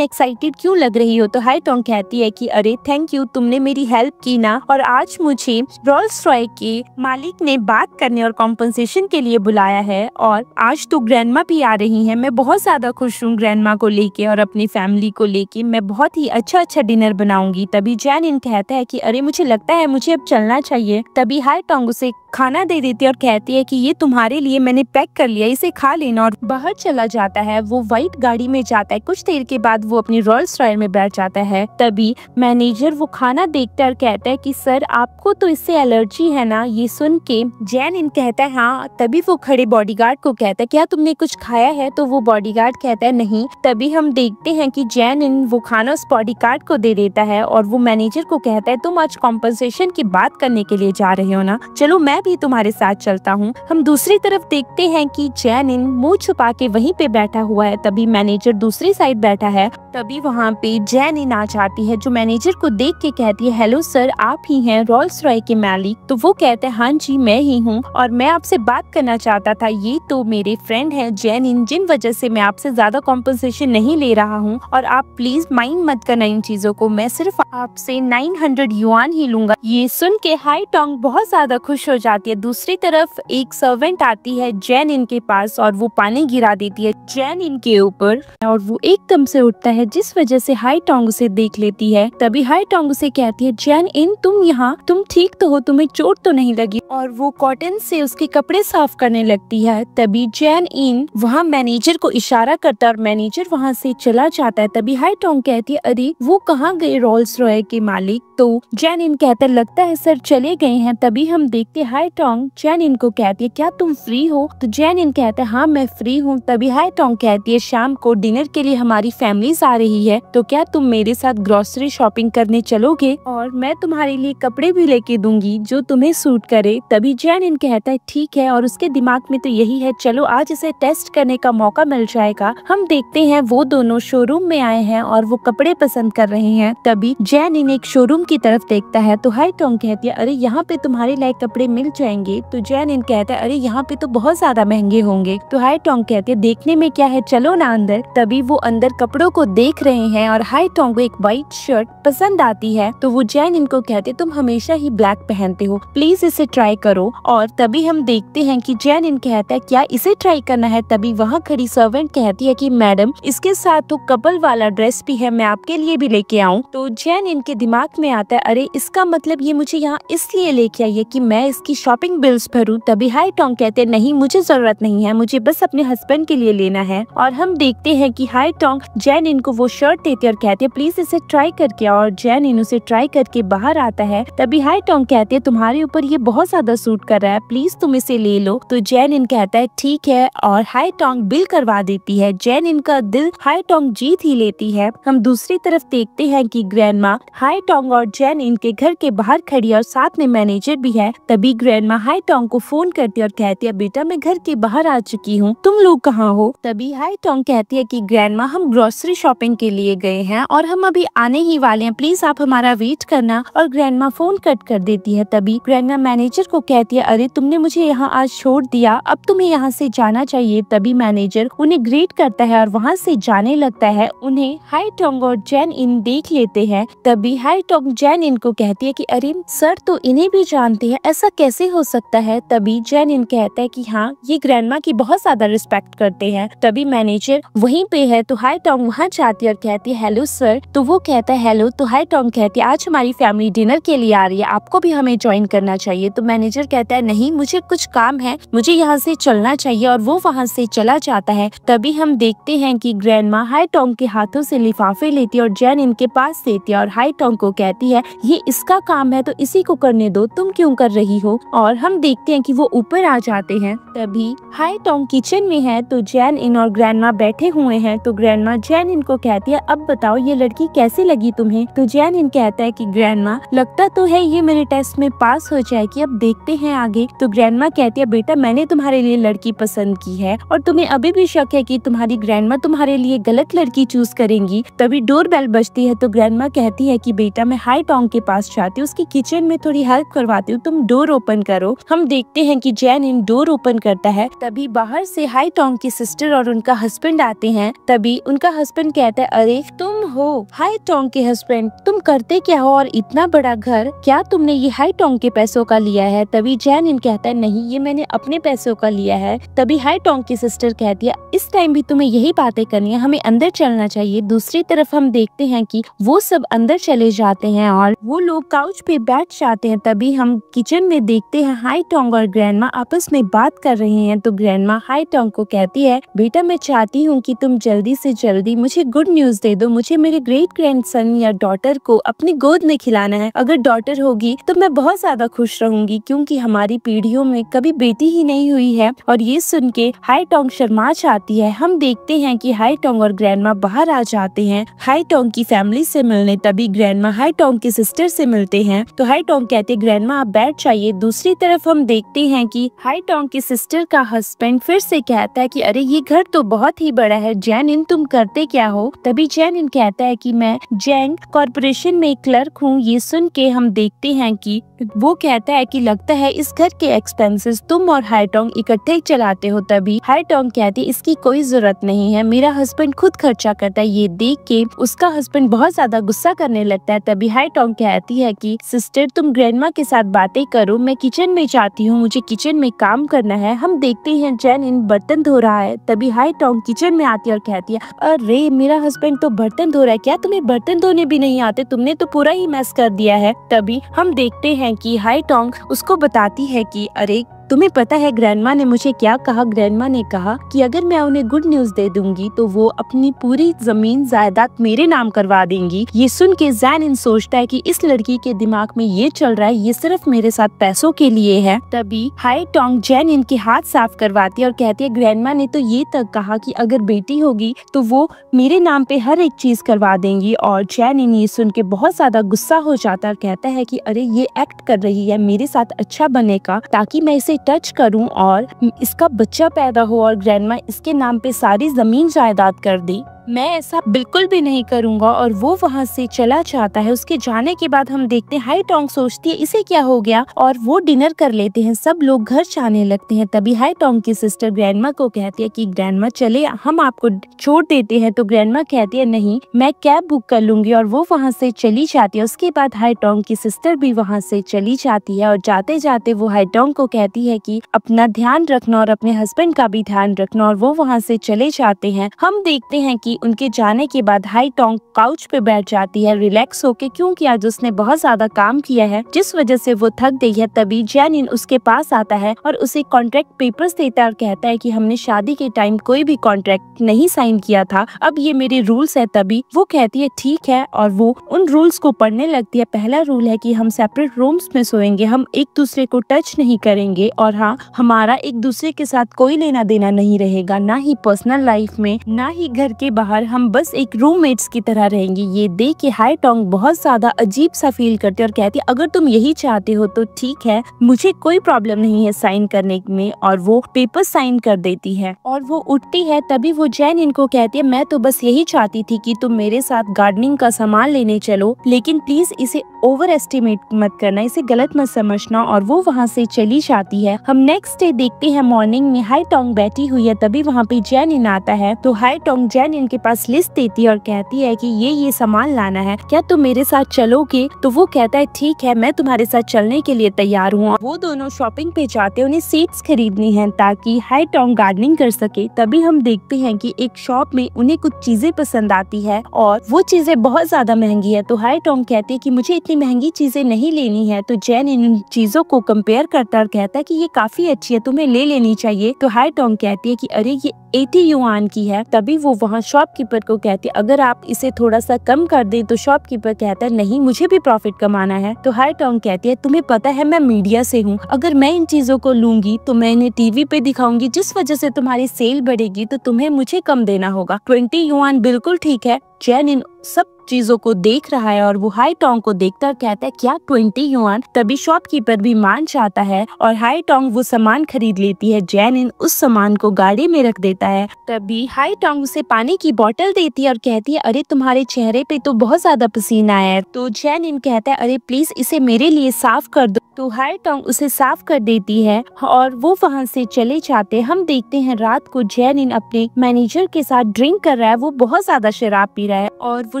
एक्साइटेड क्यों लग रही हो। तो हाई टोंग कहती है कि अरे थैंक यू, तुमने मेरी हेल्प की ना, और आज मुझे रोल्स रॉय के मालिक ने बात करने और कॉम्पनसेशन के लिए बुलाया है और आज तो ग्रैंडमा भी आ रही है। मैं बहुत ज्यादा खुश हूँ ग्रैंडमा को लेके और अपनी फैमिली को लेके, मैं बहुत ही अच्छा डिनर बनाऊंगी। तभी जैन इन कहता है कि अरे मुझे लगता है मुझे अब चलना चाहिए। तभी हाई टोंग उसे खाना दे देती है और कहती है कि ये तुम्हारे लिए मैंने पैक कर लिया, इसे खा लेना, और बाहर चला जाता है। वो व्हाइट गाड़ी में जाता है। कुछ देर के बाद वो अपनी रोल्स रॉय में बैठ जाता है। तभी मैनेजर वो खाना देखता है और कहता है कि सर आपको तो इससे एलर्जी है ना। ये सुन के जैन इन कहता है हाँ। तभी वो खड़े बॉडीगार्ड को कहता है क्या तुमने कुछ खाया है। तो वो बॉडीगार्ड कहता है नहीं। तभी हम देखते हैं कि जैन इन वो खाना उस बॉडीगार्ड को दे देता है और वो मैनेजर को कहता है तुम आज कॉम्पनसेशन की बात करने के लिए जा रहे हो ना, चलो मैं भी तुम्हारे साथ चलता हूँ। हम दूसरी तरफ देखते हैं कि जैन इन मुंह छुपा के वहीं पे बैठा हुआ है। तभी मैनेजर दूसरी साइड बैठा है। तभी वहाँ पे जैन इन आ जाती है जो मैनेजर को देख के कहती है हेलो सर, आप ही हैं रोल्स रॉय के मालिक। तो वो कहते हैं हाँ जी मैं ही हूँ और मैं आपसे बात करना चाहता था। ये तो मेरे फ्रेंड है जैन इन, जिन वजह से मैं आपसे ज्यादा कॉम्पनसेशन नहीं ले रहा हूँ और आप प्लीज माइंड मत करना इन चीजों को, मैं सिर्फ आपसे 900 युआन ही लूंगा। ये सुन के हाई टोंग बहुत ज्यादा खुश हो जाती है। दूसरी तरफ एक सर्वेंट आती है जैन इन के पास और वो पानी गिरा देती है जैन इन के ऊपर और वो एकदम से उठता है, जिस वजह से हाई टोंग उसे देख लेती है। तभी हाई टोंग उसे कहती है जैन इन तुम यहाँ, तुम ठीक तो हो, तुम्हें चोट तो नहीं लगी। और वो कॉटन से उसके कपड़े साफ करने लगती है। तभी जैन इन वहाँ मैनेजर को इशारा करता है और मैनेजर वहाँ से चला जाता है। तभी हाई टोंग कहती है अरे वो कहाँ गए रोल्स रॉय के मालिक। तो जैन इन कहता लगता है सर चले गए हैं। तभी हम देखते हाई टोंग जैन इन को कहती है क्या तुम फ्री हो। तो जैन इन कहता है हाँ मैं फ्री हूँ। तभी हाई टोंग कहती है शाम को डिनर के लिए हमारी फैमिलीज आ रही है, तो क्या तुम मेरे साथ ग्रोसरी शॉपिंग करने चलोगे और मैं तुम्हारे लिए कपड़े भी लेके दूंगी जो तुम्हें सूट करे। तभी जैन इन कहता है ठीक है और उसके दिमाग में तो यही है, चलो आज इसे टेस्ट करने का मौका मिल जाएगा। हम देखते हैं वो दोनों शोरूम में आए हैं और वो कपड़े पसंद कर रहे हैं। तभी जैन इन एक शोरूम की तरफ देखता है तो हाई टोंग कहती है अरे यहाँ पे तुम्हारे लायक कपड़े मिल जाएंगे। तो जैन इन कहता है अरे यहाँ पे तो बहुत ज्यादा महंगे होंगे। तो हाई टोंग कहते हैं देखने में क्या है, चलो ना अंदर। तभी वो अंदर कपड़ों को देख रहे हैं और हाई टोंग को एक व्हाइट शर्ट पसंद आती है। तो वो जैन इनको कहते तुम हमेशा ही ब्लैक पहनते हो, प्लीज इसे ट्राई करो। और तभी हम देखते हैं कि जैन इन कहता है क्या इसे ट्राई करना है। तभी वहाँ खड़ी सर्वेंट कहती है कि मैडम इसके साथ तो कपल वाला ड्रेस भी है, मैं आपके लिए भी लेके आऊँ। तो जैन इनके दिमाग में आता है अरे इसका मतलब ये मुझे यहाँ इसलिए लेके आई है कि मैं इसकी शॉपिंग बिल्स भरूं। तभी हाई टोंग कहते हैं नहीं मुझे जरूरत नहीं है, मुझे बस अपने हस्बैंड के लिए लेना है। और हम देखते हैं कि हाई टोंग जैन इनको वो शर्ट देती है और कहते हैं प्लीज इसे ट्राई करके। और जैन इन उसे ट्राई करके बाहर आता है। तभी हाई टोंग कहते हैं तुम्हारे ऊपर ये बहुत ज्यादा सूट कर रहा है, प्लीज तुम इसे ले लो। तो जैन इन कहता है ठीक है और हाई टोंग बिल करवा देती है। जैन इनका दिल हाई टोंग जीत ही लेती है। हम दूसरी तरफ देखते हैं कि ग्रैंडमा हाई टोंग और जैन इनके घर के बाहर खड़ी है और साथ में मैनेजर भी है। तभी ग्रैंडमा हाई टोंग को फोन करती है और कहती है बेटा मैं घर के बाहर आ चुकी हूँ, तुम लोग कहाँ हो। तभी हाई टोंग कहती है कि ग्रैंडमा हम ग्रोसरी शॉपिंग के लिए गए हैं और हम अभी आने ही वाले हैं, प्लीज आप हमारा वेट करना। और ग्रैंडमा फोन कट कर देती है। तभी ग्रैंडमा मैनेजर को कहती है अरे तुमने मुझे यहाँ आज छोड़ दिया, अब तुम्हें यहाँ से जाना चाहिए। तभी मैनेजर उन्हें ग्रीट करता है और वहाँ से जाने लगता है। उन्हें हाई टोंग और जैन इन देख लेते हैं। तभी हाई टोंग जैन इन को कहती है कि अरे सर तो इन्हें भी जानते हैं, ऐसा कैसे हो सकता है। तभी जैन इन कहता है कि हाँ ये ग्रैंडमा की बहुत ज्यादा रिस्पेक्ट करते हैं। तभी मैनेजर वहीं पे है तो हाई टोंग वहाँ जाती है और कहती है हेलो सर। तो वो कहता है हेलो। तो हाई टोंग कहती है आज हमारी फैमिली डिनर के लिए आ रही है, आपको भी हमें ज्वाइन करना चाहिए। तो मैनेजर कहता है नहीं मुझे कुछ काम है, मुझे यहाँ से चलना चाहिए। और वो वहाँ से चला जाता है। तभी हम देखते हैं कि ग्रैंडमा हाई टोंग के हाथों से लिफाफे लेती है और जैन इनके पास देती है और हाई टोंग को कहती है ये इसका काम है तो इसी को करने दो, तुम क्यों कर रही हो। और हम देखते हैं कि वो ऊपर आ जाते हैं। तभी हाई टोंग किचन में है तो जैन इन और ग्रैंडमा बैठे हुए हैं। तो ग्रैंडमा जैन इनको कहती है अब बताओ ये लड़की कैसी लगी तुम्हें। तो जैन इन कहता है कि ग्रैंडमा लगता तो है ये मेरे टेस्ट में पास हो जाएगी, अब देखते हैं आगे। तो ग्रैंडमा कहती है बेटा मैंने तुम्हारे लिए लड़की पसंद की है और तुम्हें अभी भी शक है कि तुम्हारी ग्रैंडमा तुम्हारे लिए गलत लड़की चूज करेंगी। तभी डोर बेल बजती है तो ग्रैंडमा कहती है कि बेटा मैं हाई टोंग के पास जाती हूँ, उसकी किचन में थोड़ी हेल्प करवाती हूँ, तुम डोर ओपन करो। हम देखते हैं कि जैन इन डोर ओपन करता है। तभी बाहर से हाई टोंग की सिस्टर और उनका हस्बैंड आते हैं। तभी उनका हस्बैंड कहता है अरे तुम हो हाई टोंग के हस्बैंड, तुम करते क्या हो और इतना बड़ा घर, क्या तुमने ये हाई टोंग के पैसों का लिया है। तभी जैन इन कहता है नहीं ये मैंने अपने पैसों का लिया है। तभी हाई टोंग की सिस्टर कहती है इस टाइम भी तुम्हें यही बातें करनी है, हमें अंदर चलना चाहिए। दूसरी तरफ हम देखते हैं कि वो सब अंदर चले जाते हैं और वो लोग काउच पे बैठ जाते हैं। तभी हम किचन में देखते हैं हाई टोंग और ग्रैंडमा आपस में बात कर रहे हैं। तो ग्रैंडमा हाई टोंग को कहती है बेटा मैं चाहती हूँ कि तुम जल्दी से जल्दी मुझे गुड न्यूज दे दो, मुझे मेरे ग्रेट ग्रैंडसन या डॉटर को अपनी गोद में खिलाना है। अगर डॉटर होगी तो मैं बहुत ज्यादा खुश रहूंगी क्योंकि हमारी पीढ़ियों में कभी बेटी ही नहीं हुई है। और ये सुन के हाई टोंग शर्मा जाती है। हम देखते हैं कि हाई टोंग और ग्रैंडमा बाहर आ जाते हैं हाई टोंग की फैमिली से मिलने। तभी ग्रैंडमा हाई टोंग की सिस्टर से मिलते हैं। तो हाई टोंग कहते ग्रैंडमा आप बैठ जाइए। दूसरी तरफ हम देखते हैं कि हाई टोंग की सिस्टर का हस्बैंड फिर से कहता है कि अरे ये घर तो बहुत ही बड़ा है, जैन इन तुम करते क्या हो। तभी जैन इन कहता है कि मैं जैंग कॉर्पोरेशन में क्लर्क हूँ। ये सुन के हम देखते हैं कि वो कहता है कि लगता है इस घर के एक्सपेंसेस तुम और हाई टोंग इकट्ठे चलाते हो। तभी हाई टोंग कहती है इसकी कोई जरूरत नहीं है, मेरा हस्बैंड खुद खर्चा करता है। ये देख के उसका हस्बैंड बहुत ज्यादा गुस्सा करने लगता है। तभी हाई टोंग कहती है कि सिस्टर तुम ग्रैंडमा के साथ बातें करो, मैं किचन में जाती हूँ, मुझे किचन में काम करना है। हम देखते हैं जैन इन बर्तन धो रहा है। तभी हाई टोंग किचन में आती है और कहती है अरे मेरा हस्बैंड तो बर्तन धो रहा है, क्या तुम्हें बर्तन धोने भी नहीं आते, तुमने तो पूरा ही मैस कर दिया है। तभी हम देखते हैं कि हाई टोंग उसको बताती है कि अरे तुम्हें पता है ग्रैंडमा ने मुझे क्या कहा। ग्रैंडमा ने कहा कि अगर मैं उन्हें गुड न्यूज दे दूंगी तो वो अपनी पूरी जमीन जायदाद मेरे नाम करवा देंगी। ये सुन के जैन इन सोचता है कि इस लड़की के दिमाग में ये चल रहा है, ये सिर्फ मेरे साथ पैसों के लिए है। तभी हाई टोंग जैन इन के हाथ साफ करवाती है और कहती है ग्रैंडमा ने तो ये तक कहा कि अगर बेटी होगी तो वो मेरे नाम पे हर एक चीज करवा देंगी। और जैन इन ये सुन के बहुत ज्यादा गुस्सा हो जाता है और कहता है कि अरे ये एक्ट कर रही है मेरे साथ अच्छा बनने का, ताकि मैं इसे टच करूं और इसका बच्चा पैदा हो और ग्रैंडमा इसके नाम पे सारी जमीन जायदाद कर दी। मैं ऐसा बिल्कुल भी नहीं करूंगा। और वो वहाँ से चला जाता है। उसके जाने के बाद हम देखते हैं हाई टोंग सोचती है इसे क्या हो गया, और वो डिनर कर लेते हैं। सब लोग घर जाने लगते हैं। तभी हाई टोंग की सिस्टर ग्रैंडमा को कहती है कि ग्रैंडमा चले हम आपको छोड़ देते हैं। तो ग्रैंडमा कहती है नहीं, मैं कैब बुक कर लूंगी, और वो वहाँ से चली जाती है। उसके बाद हाई टोंग की सिस्टर भी वहाँ से चली जाती है, और जाते जाते वो हाई टोंग को कहती है कि अपना ध्यान रखना और अपने हस्बैंड का भी ध्यान रखना, और वो वहाँ से चले जाते हैं। हम देखते हैं कि उनके जाने के बाद हाई टोंग काउच पे बैठ जाती है रिलैक्स होके, क्योंकि आज उसने बहुत ज्यादा काम किया है जिस वजह से वो थक गई है। तभी जैनिन उसके पास आता है और उसे कॉन्ट्रैक्ट पेपर्स देता है और कहता है कि हमने शादी के टाइम कोई भी कॉन्ट्रैक्ट नहीं साइन किया था, अब ये मेरे रूल्स है। तभी वो कहती है ठीक है, और वो उन रूल्स को पढ़ने लगती है। पहला रूल है कि हम सेपरेट रूम्स में सोएंगे, हम एक दूसरे को टच नहीं करेंगे, और हाँ, हमारा एक दूसरे के साथ कोई लेना देना नहीं रहेगा, ना ही पर्सनल लाइफ में ना ही घर के बाहर, हम बस एक रूममेट्स की तरह रहेंगे। ये देख के हाई टोंग बहुत ज्यादा अजीब सा फील करती है और कहती है अगर तुम यही चाहते हो तो ठीक है, मुझे कोई प्रॉब्लम नहीं है साइन करने में। और वो पेपर साइन कर देती है और वो उठती है। तभी वो जैन इनको कहती है मैं तो बस यही चाहती थी कि तुम मेरे साथ गार्डनिंग का सामान लेने चलो, लेकिन प्लीज इसे ओवर एस्टिमेट मत करना, इसे गलत मत समझना। और वो वहाँ से चली जाती है। हम नेक्स्ट डे देखते हैं मॉर्निंग में हाई टोंग बैठी हुई है। तभी वहाँ पे जैन इन आता है। तो हाई टोंग जैन इन के पास लिस्ट देती है और कहती है कि ये सामान लाना है, क्या तुम मेरे साथ चलोगे? तो वो कहता है ठीक है, मैं तुम्हारे साथ चलने के लिए तैयार हूँ। वो दोनों शॉपिंग पे जाते हैं, उन्हें सीड्स खरीदनी है ताकि हाई टोंग गार्डनिंग कर सके। तभी हम देखते हैं कि एक शॉप में उन्हें कुछ चीजें पसंद आती है और वो चीजें बहुत ज्यादा महंगी है। तो हाई टोंग कहती है कि मुझे इतनी महंगी चीजें नहीं लेनी है। तो जैन इन चीजों को कंपेयर करता और कहता है कि ये काफी अच्छी है, तुम्हें ले लेनी चाहिए। तो हाई टोंग कहती है कि अरे ये 80 युआन की है। तभी वो वहाँ शॉपकीपर को कहती है अगर आप इसे थोड़ा सा कम कर दे। तो शॉपकीपर कहता है नहीं, मुझे भी प्रॉफिट कमाना है। तो हाई टोंग कहती है तुम्हें पता है मैं मीडिया से हूँ, अगर मैं इन चीजों को लूंगी तो मैं इन्हें टीवी पे दिखाऊंगी, जिस वजह से तुम्हारी सेल बढ़ेगी, तो तुम्हें मुझे कम देना होगा। 20 युआन बिल्कुल ठीक है। जैन इन सब चीजों को देख रहा है और वो हाई टोंग को देखकर कहता है क्या 20 युआन? तभी शॉपकीपर भी मान जाता है और हाई टोंग वो सामान खरीद लेती है। जैन इन उस सामान को गाड़ी में रख देता है। तभी हाई टोंग उसे पानी की बोतल देती है और कहती है अरे तुम्हारे चेहरे पे तो बहुत ज्यादा पसीना आया है। तो जैन इन कहता है अरे प्लीज इसे मेरे लिए साफ कर दो। तो हाई टोंग उसे साफ कर देती है और वो वहाँ से चले जाते। हम देखते हैं रात को जैन इन अपने मैनेजर के साथ ड्रिंक कर रहा है। वो बहुत ज्यादा शराब पी रहा है और वो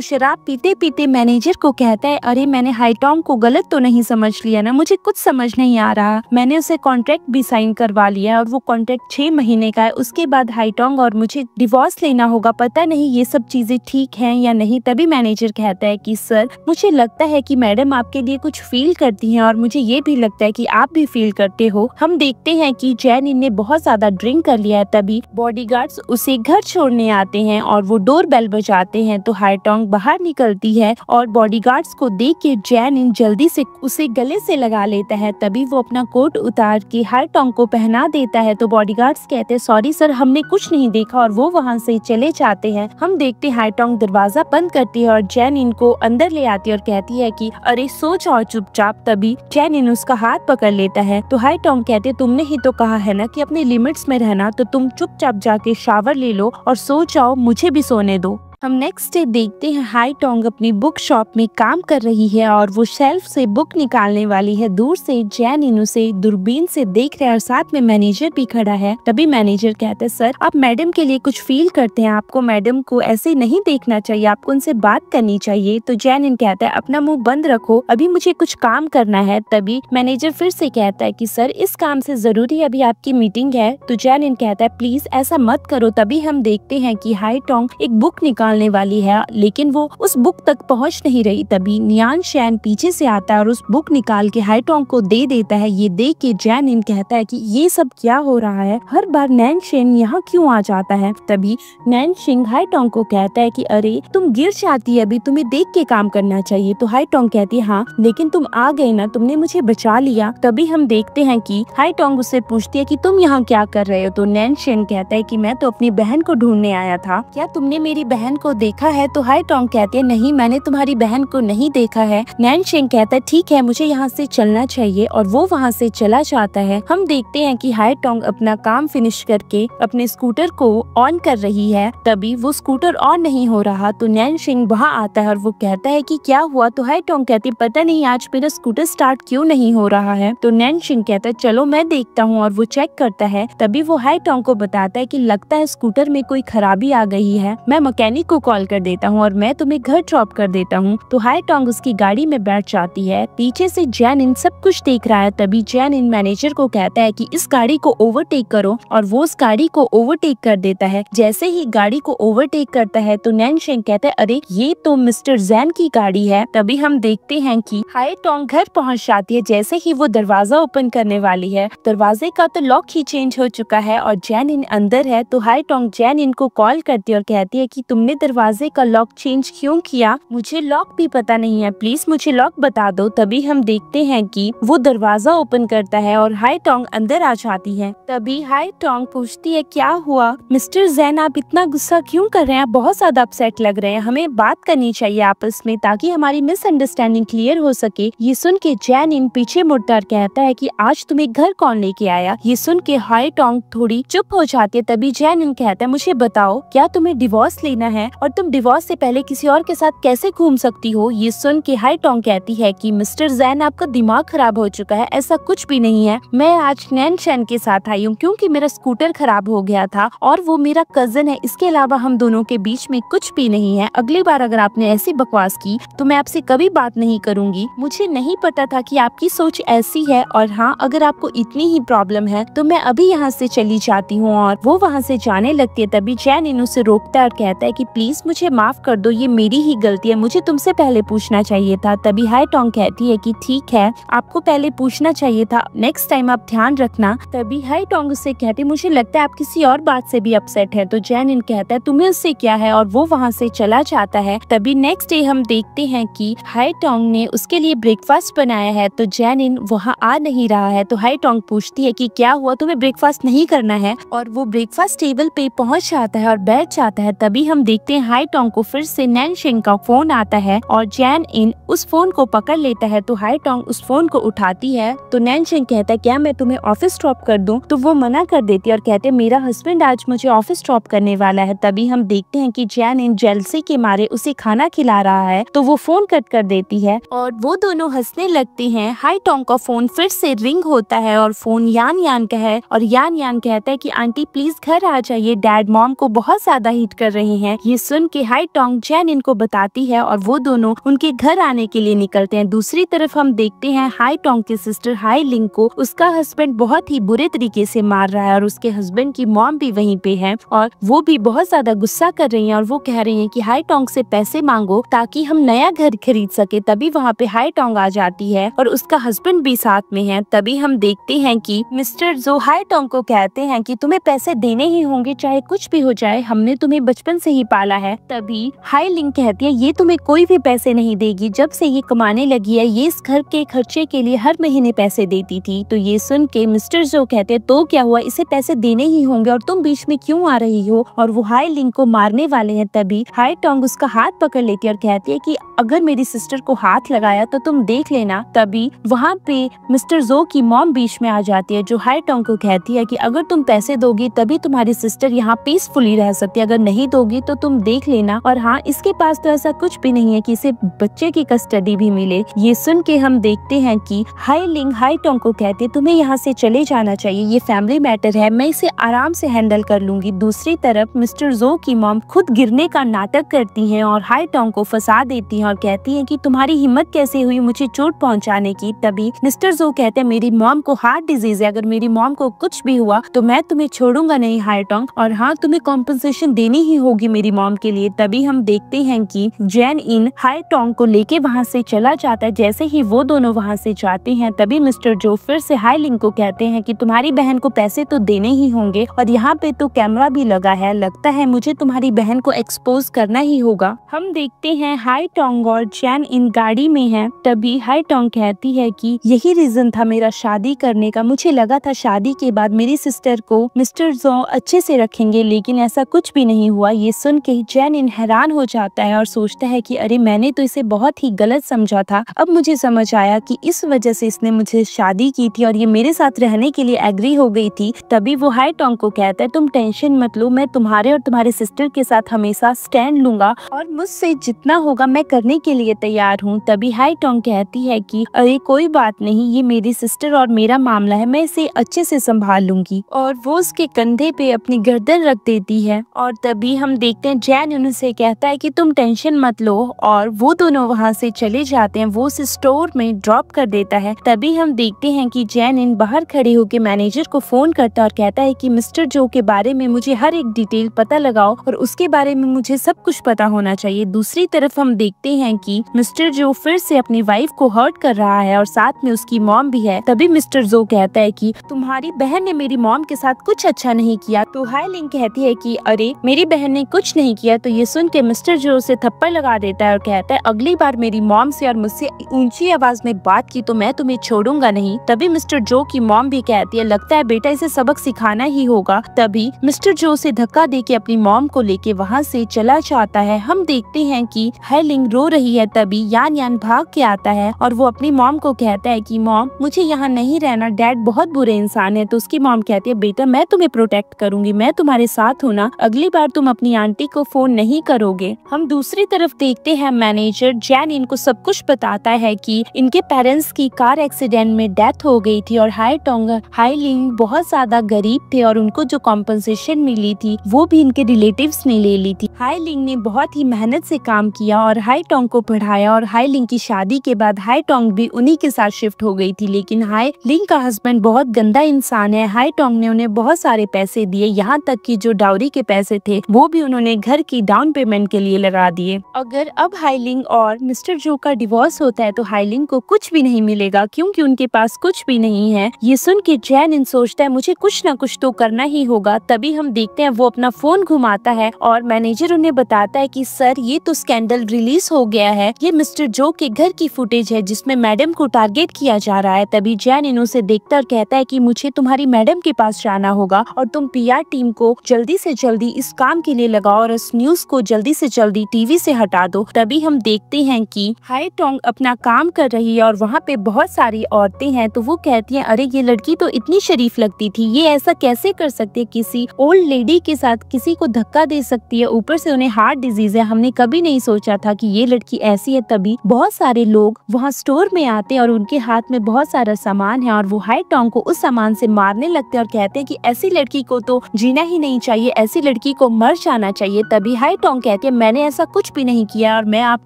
शराब पीते पीते मैनेजर को कहता है अरे मैंने हाई टोंग को गलत तो नहीं समझ लिया ना, मुझे कुछ समझ नहीं आ रहा, मैंने उसे कॉन्ट्रैक्ट भी साइन करवा लिया है और वो कॉन्ट्रैक्ट 6 महीने का है, उसके बाद हाई टोंग और मुझे डिवोर्स लेना होगा, पता नहीं ये सब चीजें ठीक हैं या नहीं। तभी मैनेजर कहता है कि सर मुझे लगता है कि मैडम आपके लिए कुछ फील करती हैं और मुझे ये भी लगता है कि आप भी फील करते हो। हम देखते हैं कि जैन इन ने बहुत ज्यादा ड्रिंक कर लिया है। तभी बॉडीगार्ड्स उसे घर छोड़ने आते हैं और वो डोर बेल बजाते हैं। तो हाई टोंग बाहर निकलती है और बॉडीगार्ड्स को देख के जैन इन जल्दी से उसे गले से लगा लेता है। तभी वो अपना कोट उतार के हाई टोंग को पहना देता है। तो बॉडीगार्ड्स कहते हैं सॉरी सर, हमने कुछ नहीं देखा, और वो वहाँ से चले जाते हैं। हम देखते हाई टोंग दरवाजा बंद करती है और जैन इन को अंदर ले आती है और कहती है कि अरे सो जाओ चुपचाप। तभी जैन इन उसका हाथ पकड़ लेता है। तो हाई टोंग कहते तुमने ही तो कहा है ना कि अपने लिमिट्स में रहना, तो तुम चुपचाप जाके शावर ले लो और सो जाओ, मुझे भी सोने दो। हम नेक्स्ट डे देखते हैं हाई टोंग अपनी बुक शॉप में काम कर रही है और वो शेल्फ से बुक निकालने वाली है। दूर से जैन इन उसे दूरबीन से देख रहा है और साथ में मैनेजर भी खड़ा है। तभी मैनेजर कहता है सर आप मैडम के लिए कुछ फील करते हैं, आपको मैडम को ऐसे नहीं देखना चाहिए, आपको उनसे बात करनी चाहिए। तो जैन इन कहता है अपना मुंह बंद रखो, अभी मुझे कुछ काम करना है। तभी मैनेजर फिर से कहता है कि सर इस काम से जरूरी अभी आपकी मीटिंग है। तो जैन इन कहता है प्लीज ऐसा मत करो। तभी हम देखते हैं कि हाई टोंग एक बुक निकालने वाली है, लेकिन वो उस बुक तक पहुंच नहीं रही। तभी नियान शैन पीछे से आता है और उस बुक निकाल के हाई टोंग को दे देता है। ये देख के जैन इन कहता है कि ये सब क्या हो रहा है, हर बार नैन शेन यहाँ क्यों आ जाता है। तभी नैन शिंग हाई टोंग को कहता है कि अरे तुम गिर जाती है, अभी तुम्हें देख के काम करना चाहिए। तो हाई टोंग कहती है हाँ, लेकिन तुम आ गए ना, तुमने मुझे बचा लिया। तभी हम देखते हैं कि हाई टोंग उससे पूछती है कि तुम यहाँ क्या कर रहे हो। तो नैन शेन कहता है कि मैं तो अपनी बहन को ढूंढने आया था, क्या तुमने मेरी बहन बहन को देखा है? तो हाई टोंग कहती है नहीं, मैंने तुम्हारी बहन को नहीं देखा है। नैनशिंग कहता है ठीक है, मुझे यहाँ से चलना चाहिए और वो वहाँ से चला जाता है। हम देखते हैं कि हाई टोंग अपना काम फिनिश करके अपने स्कूटर को ऑन कर रही है, तभी वो स्कूटर ऑन नहीं हो रहा तो नैनशिंग वहाँ आता है और वो कहता है कि क्या हुआ? तो हाई टोंग कहती है पता नहीं आज मेरा स्कूटर स्टार्ट क्यों नहीं हो रहा है। तो नैनशिंग कहता है चलो मैं देखता हूँ और वो चेक करता है। तभी वो हाई टोंग को बताता है कि लगता है स्कूटर में कोई खराबी आ गई है, मैं मैकेनिक को कॉल कर देता हूँ और मैं तुम्हें घर ड्रॉप कर देता हूँ। तो हाई टोंग उसकी गाड़ी में बैठ जाती है। पीछे से जैन इन सब कुछ देख रहा है। तभी जैन इन मैनेजर को कहता है कि इस गाड़ी को ओवरटेक करो और वो उस गाड़ी को ओवरटेक कर देता है। जैसे ही गाड़ी को ओवरटेक करता है तो नैनशिंग कहता है अरे ये तो मिस्टर जैन की गाड़ी है। तभी हम देखते हैं कि हाई टोंग घर पहुंच जाती है। जैसे ही वो दरवाजा ओपन करने वाली है, दरवाजे का तो लॉक ही चेंज हो चुका है और जैन इन अंदर है। तो हाई टोंग जैन इन को कॉल करती है और कहती है कि तुमने दरवाजे का लॉक चेंज क्यों किया? मुझे लॉक भी पता नहीं है, प्लीज मुझे लॉक बता दो। तभी हम देखते हैं कि वो दरवाजा ओपन करता है और हाई टोंग अंदर आ जाती है। तभी हाई टोंग पूछती है क्या हुआ मिस्टर जैन, आप इतना गुस्सा क्यों कर रहे हैं? आप बहुत ज्यादा अपसेट लग रहे हैं, हमें बात करनी चाहिए आपस में ताकि हमारी मिसअंडरस्टैंडिंग क्लियर हो सके। ये सुन के जैन इन पीछे मुड़कर कहता है कि आज तुम्हें घर कौन लेके आया? ये सुन के हाई टोंग थोड़ी चुप हो जाती है। तभी जैन इन कहता है मुझे बताओ क्या तुम्हें डिवोर्स लेना है और तुम डिवोर्स से पहले किसी और के साथ कैसे घूम सकती हो? ये सुन के हाई टोंग कहती है कि मिस्टर जैन आपका दिमाग खराब हो चुका है, ऐसा कुछ भी नहीं है। मैं आज नैनशिंग के साथ आई हूँ क्योंकि मेरा स्कूटर खराब हो गया था और वो मेरा कजन है, इसके अलावा हम दोनों के बीच में कुछ भी नहीं है। अगली बार अगर आपने ऐसी बकवास की तो मैं आपसे कभी बात नहीं करूंगी। मुझे नहीं पता था कि आपकी सोच ऐसी है और हाँ अगर आपको इतनी ही प्रॉब्लम है तो मैं अभी यहाँ से चली जाती हूँ। और वो वहाँ से जाने लगती है। तभी जैन इन उसे रोकता है और कहता है कि प्लीज मुझे माफ कर दो, ये मेरी ही गलती है, मुझे तुमसे पहले पूछना चाहिए था। तभी हाई टोंग कहती है कि ठीक है आपको पहले पूछना चाहिए था, नेक्स्ट टाइम आप ध्यान रखना। तभी हाई टोंग उससे कहती मुझे लगता है आप किसी और बात से भी अपसेट है। तो जैन इन कहता है तुम्हें उससे क्या है और वो वहाँ से चला जाता है। तभी नेक्स्ट डे हम देखते हैं कि हाई टोंग ने उसके लिए ब्रेकफास्ट बनाया है तो जैन इन वहाँ आ नहीं रहा है। तो हाई टोंग पूछती है कि क्या हुआ, तुम्हें ब्रेकफास्ट नहीं करना है? और वो ब्रेकफास्ट टेबल पे पहुँच जाता है और बैठ जाता है। तभी हम देखते हैं हाई टोंग को फिर से नैनशिंग का फोन आता है और जैन इन उस फोन को पकड़ लेता है। तो हाई टोंग उस फोन को उठाती है तो नैनशिंग कहता है क्या मैं तुम्हें ऑफिस ड्रॉप कर दूं? तो वो मना कर देती है और कहते हैं मेरा हस्बैंड आज मुझे ऑफिस ड्रॉप करने वाला है। तभी हम देखते हैं कि जैन इन जेलसी के मारे उसे खाना खिला रहा है तो वो फोन कट कर देती है और वो दोनों हंसने लगते हैं। हाई टोंग का फोन फिर से रिंग होता है और फोन यान यान का है और यान यान कहता है कि आंटी प्लीज घर आ जाइए, डैड मॉम को बहुत ज्यादा हिट कर रहे हैं। ये सुन के हाई टोंग जैन इन को बताती है और वो दोनों उनके घर आने के लिए निकलते हैं। दूसरी तरफ हम देखते हैं हाई टोंग की सिस्टर हाई लिंग को उसका हस्बैंड बहुत ही बुरे तरीके से मार रहा है और उसके हस्बैंड की मॉम भी वहीं पे है और वो भी बहुत ज्यादा गुस्सा कर रही हैं और वो कह रही हैं कि हाई टोंग से पैसे मांगो ताकि हम नया घर खरीद सके। तभी वहाँ पे हाई टोंग आ जाती है और उसका हस्बैंड भी साथ में है। तभी हम देखते हैं कि मिस्टर जो हाई टोंग को कहते हैं कि तुम्हें पैसे देने ही होंगे चाहे कुछ भी हो जाए, हमने तुम्हें बचपन से ही पाला है। तभी हाई लिंग कहती है ये तुम्हें कोई भी पैसे नहीं देगी, जब से ये कमाने लगी है ये इस घर के खर्चे के लिए हर महीने पैसे देती थी। तो ये सुन के मिस्टर जो कहते हैं तो क्या हुआ, इसे पैसे देने ही होंगे और तुम बीच में क्यों आ रही हो? और वो हाई लिंग को मारने वाले हैं। तभी हाई टोंग उसका हाथ पकड़ लेती है और कहती है कि अगर मेरी सिस्टर को हाथ लगाया तो तुम देख लेना। तभी वहाँ पे मिस्टर जो की मॉम बीच में आ जाती है जो हाई टोंग को कहती है कि अगर तुम पैसे दोगी तभी तुम्हारी सिस्टर यहाँ पीसफुली रह सकती है, अगर नहीं दोगी तो तुम देख लेना। और हाँ इसके पास तो ऐसा कुछ भी नहीं है कि इसे बच्चे की कस्टडी भी मिले। ये सुन के हम देखते हैं कि हाई लिंग हाई टोंग को कहती है तुम्हें यहाँ से चले जाना चाहिए, ये फैमिली मैटर है, मैं इसे आराम से हैंडल कर लूंगी। दूसरी तरफ मिस्टर जो की मॉम खुद गिरने का नाटक करती हैं और हाई टोंग को फंसा देती हैं और कहती हैं कि तुम्हारी हिम्मत कैसे हुई मुझे चोट पहुंचाने की। तभी मिस्टर जो कहते हैं मेरी मॉम को हार्ट डिजीज है, अगर मेरी मॉम को कुछ भी हुआ तो मैं तुम्हें छोड़ूंगा नहीं हाई टोंग, और हाँ तुम्हें कॉम्पनसेशन देनी ही होगी मेरी मॉम के लिए। तभी हम देखते हैं कि जैन इन हाई टोंग को लेके वहाँ से चला जाता है। जैसे ही वो दोनों वहाँ से जाते हैं तभी मिस्टर जो फिर से हाई लिंग को कहते हैं कि तुम्हारी बहन को पैसे तो देने ही होंगे और यहाँ पे तो कैमरा भी लगा है, लगता है मुझे तुम्हारी बहन को एक्सपोज करना ही होगा। हम देखते हैं हाई टोंग टोंग और जैन इन गाड़ी में हैं। तभी हाई टोंग कहती है कि यही रीजन था मेरा शादी करने का, मुझे लगा था शादी के बाद मेरी सिस्टर को मिस्टर ज़ो अच्छे से रखेंगे, लेकिन ऐसा कुछ भी नहीं हुआ। ये सुन के जैन इन हैरान हो जाता है और सोचता है कि अरे मैंने तो इसे बहुत ही गलत समझा था, अब मुझे समझ आया कि इस वजह से इसने मुझे शादी की थी और ये मेरे साथ रहने के लिए एग्री हो गई थी। तभी वो हाई टोंग को कहता है तुम टेंशन मत लो, मैं तुम्हारे और तुम्हारे सिस्टर के साथ हमेशा स्टैंड लूंगा और मुझसे जितना होगा मैं करने के लिए तैयार हूँ। तभी हाई टोंग कहती है कि अरे कोई बात नहीं, ये मेरी सिस्टर और मेरा मामला है, मैं इसे अच्छे से संभाल लूंगी। और वो उसके कंधे पे अपनी गर्दन रख देती है। और तभी हम देखते हैं जैन उनसे कहता है कि तुम टेंशन मत लो और वो दोनों वहाँ से चले जाते हैं। वो उस स्टोर में ड्रॉप कर देता है। तभी हम देखते हैं कि जैन इन बाहर खड़े होकर मैनेजर को फोन करता है और कहता है कि मिस्टर जो के बारे में मुझे हर एक डिटेल पता लगाओ और उसके बारे में मुझे सब कुछ पता होना चाहिए। दूसरी तरफ हम देखते हैं कि मिस्टर जो फिर से अपनी वाइफ को हर्ट कर रहा है और साथ में उसकी मॉम भी है। तभी मिस्टर जो कहता है कि तुम्हारी बहन ने मेरी मॉम के साथ कुछ अच्छा नहीं किया। तो हाई लिंग कहती है कि अरे मेरी बहन ने कुछ नहीं किया। तो ये सुन के मिस्टर जो उसे थप्पड़ लगा देता है और कहता है अगली बार मेरी मॉम से और मुझसे ऊंची आवाज में बात की तो मैं तुम्हें छोड़ूंगा नहीं। तभी मिस्टर जो की मॉम भी कहती है लगता है बेटा इसे सबक सिखाना ही होगा। तभी मिस्टर जो से धक्का दे के अपनी मॉम को लेके वहाँ से चला जाता है। हम देखते हैं कि हाई लिंग रो रही है। तभी यान यान भाग के आता है और वो अपनी मॉम को कहता है कि मॉम मुझे यहाँ नहीं रहना, डैड बहुत बुरे इंसान है। तो उसकी मॉम कहती है बेटा मैं तुम्हें प्रोटेक्ट करूंगी, मैं तुम्हारे साथ हूँ ना, अगली बार तुम अपनी आंटी को फोन नहीं करोगे। हम दूसरी तरफ देखते हैं मैनेजर जैन इनको सब कुछ बताता है कि इनके पेरेंट्स की कार एक्सीडेंट में डेथ हो गई थी और हाई टोंग हाई लिंग बहुत ज्यादा गरीब थे और उनको जो कॉम्पनसेशन मिली थी वो भी इनके रिलेटिव्स ने ले ली थी। हाई लिंग ने बहुत ही मेहनत से काम किया और हाई टोंग को पढ़ाया और हाई लिंग की शादी के बाद हाई टोंग भी उन्हीं के साथ शिफ्ट हो गई थी। लेकिन हाई लिंग का हस्बैंड बहुत गंदा इंसान है। हाई टोंग ने उन्हें बहुत सारे पैसे दिए, यहाँ तक कि जो डाउरी के पैसे थे वो भी उन्होंने घर की डाउन पेमेंट के लिए लगा दिए। अगर अब हाई लिंग और मिस्टर जो का डिवोर्स होता है तो हाई लिंग को कुछ भी नहीं मिलेगा क्योंकि उनके पास कुछ भी नहीं है। ये सुन के जैन इन सोचता है मुझे कुछ ना कुछ तो करना ही होगा। तभी हम देखते हैं वो अपना फोन घुमाता है और मैनेजर उन्हें बताता है कि सर ये तो स्कैंडल रिलीज हो गया है, ये मिस्टर जो के घर की फुटेज है जिसमें मैडम को टारगेट किया जा रहा है। तभी जैन इन उसे देखता और कहता है कि मुझे तुम्हारी मैडम के पास जाना होगा और तुम पीआर टीम को जल्दी से जल्दी इस काम के लिए लगाओ और इस न्यूज को जल्दी से जल्दी टीवी से हटा दो। तभी हम देखते हैं कि हाई टोंग अपना काम कर रही है और वहाँ पे बहुत सारी औरतें हैं। तो वो कहती हैं अरे ये लड़की तो इतनी शरीफ लगती थी, ये ऐसा कैसे कर सकती है, किसी ओल्ड लेडी के साथ किसी को धक्का दे सकती है, ऊपर से उन्हें हार्ट डिजीज है, हमने कभी नहीं सोचा था कि ये लड़की ऐसी है। तभी बहुत सारे लोग वहाँ स्टोर में आते हैं और उनके हाथ में बहुत सारा सामान है और वो हाई टोंग को उस सामान से मारने लगते हैं और कहते हैं कि ऐसी लड़की को तो जीना ही नहीं चाहिए, ऐसी लड़की को मर जाना चाहिए। तभी हाई टोंग कहती है मैंने ऐसा कुछ भी नहीं किया और मैं आप